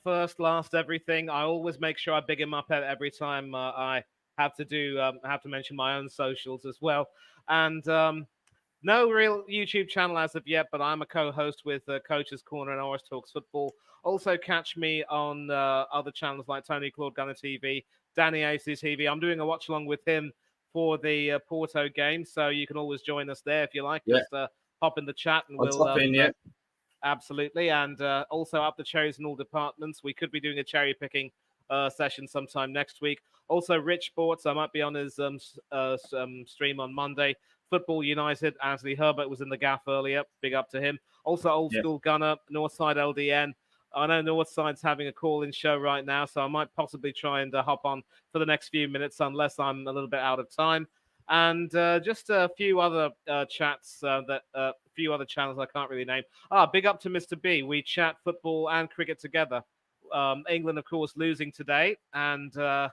First, last, everything. I always make sure I big him up every time I have to mention my own socials as well. And no real YouTube channel as of yet, but I'm a co-host with Coach's Corner and Oris Talks Football. Also catch me on other channels like Tony Claude Gunner TV, Danny Aces TV. I'm doing a watch along with him for the Porto game, so you can always join us there if you like. Just hop in the chat and we'll absolutely. And also up the cherries in all departments. We could be doing a cherry picking session sometime next week. Also, Rich Sports, I might be on his stream on Monday. Football United, Anthony Herbert was in the gaff earlier. Big up to him. Also, Old School Gunner, Northside LDN. I know Northside's having a call-in show right now, so I might possibly try and hop on for the next few minutes, unless I'm a little bit out of time. And just a few other chats a few other channels I can't really name. Big up to Mr. B. We chat football and cricket together. England, of course, losing today, and the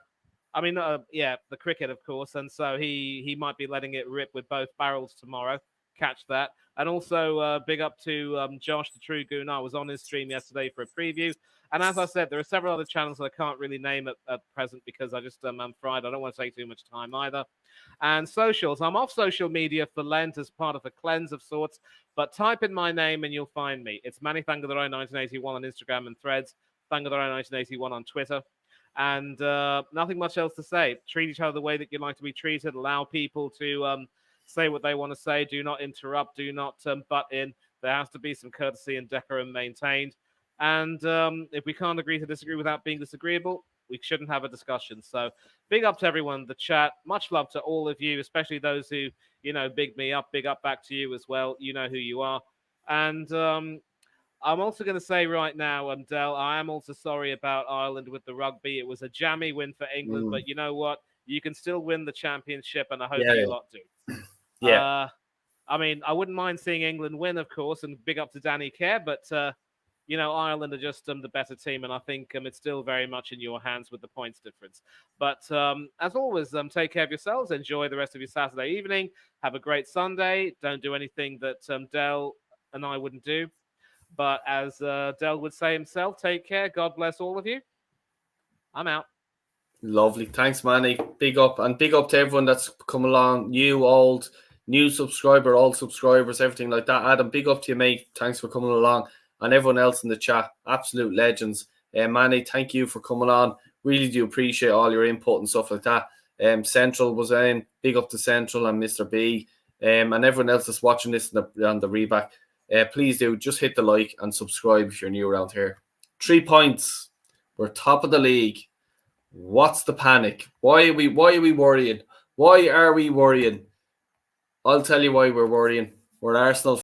cricket, of course, and so he might be letting it rip with both barrels tomorrow. Catch that. And also big up to Josh, the True Goon. I was on his stream yesterday for a preview. And as I said, there are several other channels that I can't really name at present because I just am fried. I don't want to take too much time either. And socials. I'm off social media for Lent as part of a cleanse of sorts. But type in my name and you'll find me. It's Manny Thangatharo 1981 on Instagram and Threads. Thangatharo 1981 on Twitter. And nothing much else to say. Treat each other the way that you'd like to be treated. Allow people to say what they want to say. Do not interrupt. Do not butt in. There has to be some courtesy and decorum maintained. And if we can't agree to disagree without being disagreeable, we shouldn't have a discussion. So big up to everyone in the chat. Much love to all of you, especially those who, big me up. Big up back to you as well. You know who you are. And I'm also going to say right now, Del, I am also sorry about Ireland with the rugby. It was a jammy win for England, but you know what? You can still win the championship, and I hope you lot do. Yeah. I mean, I wouldn't mind seeing England win, of course, and big up to Danny Kerr, but Ireland are just the better team, and I think it's still very much in your hands with the points difference. But as always, take care of yourselves. Enjoy the rest of your Saturday evening. Have a great Sunday. Don't do anything that Dell and I wouldn't do. But as Dell would say himself, take care. God bless all of you. I'm out. Lovely. Thanks, Manny. Big up. And big up to everyone that's come along. New, old, new subscriber, old subscribers, everything like that. Adam, big up to you, mate. Thanks for coming along. And everyone else in the chat. Absolute legends. Manny, thank you for coming on. Really do appreciate all your input and stuff like that. Central was in. Big up to Central and Mr. B. And everyone else that's watching this on the reback. Please do. Just hit the like and subscribe if you're new around here. 3 points. We're top of the league. What's the panic? Why are we worrying? Why are we worrying? I'll tell you why we're worrying. We're Arsenal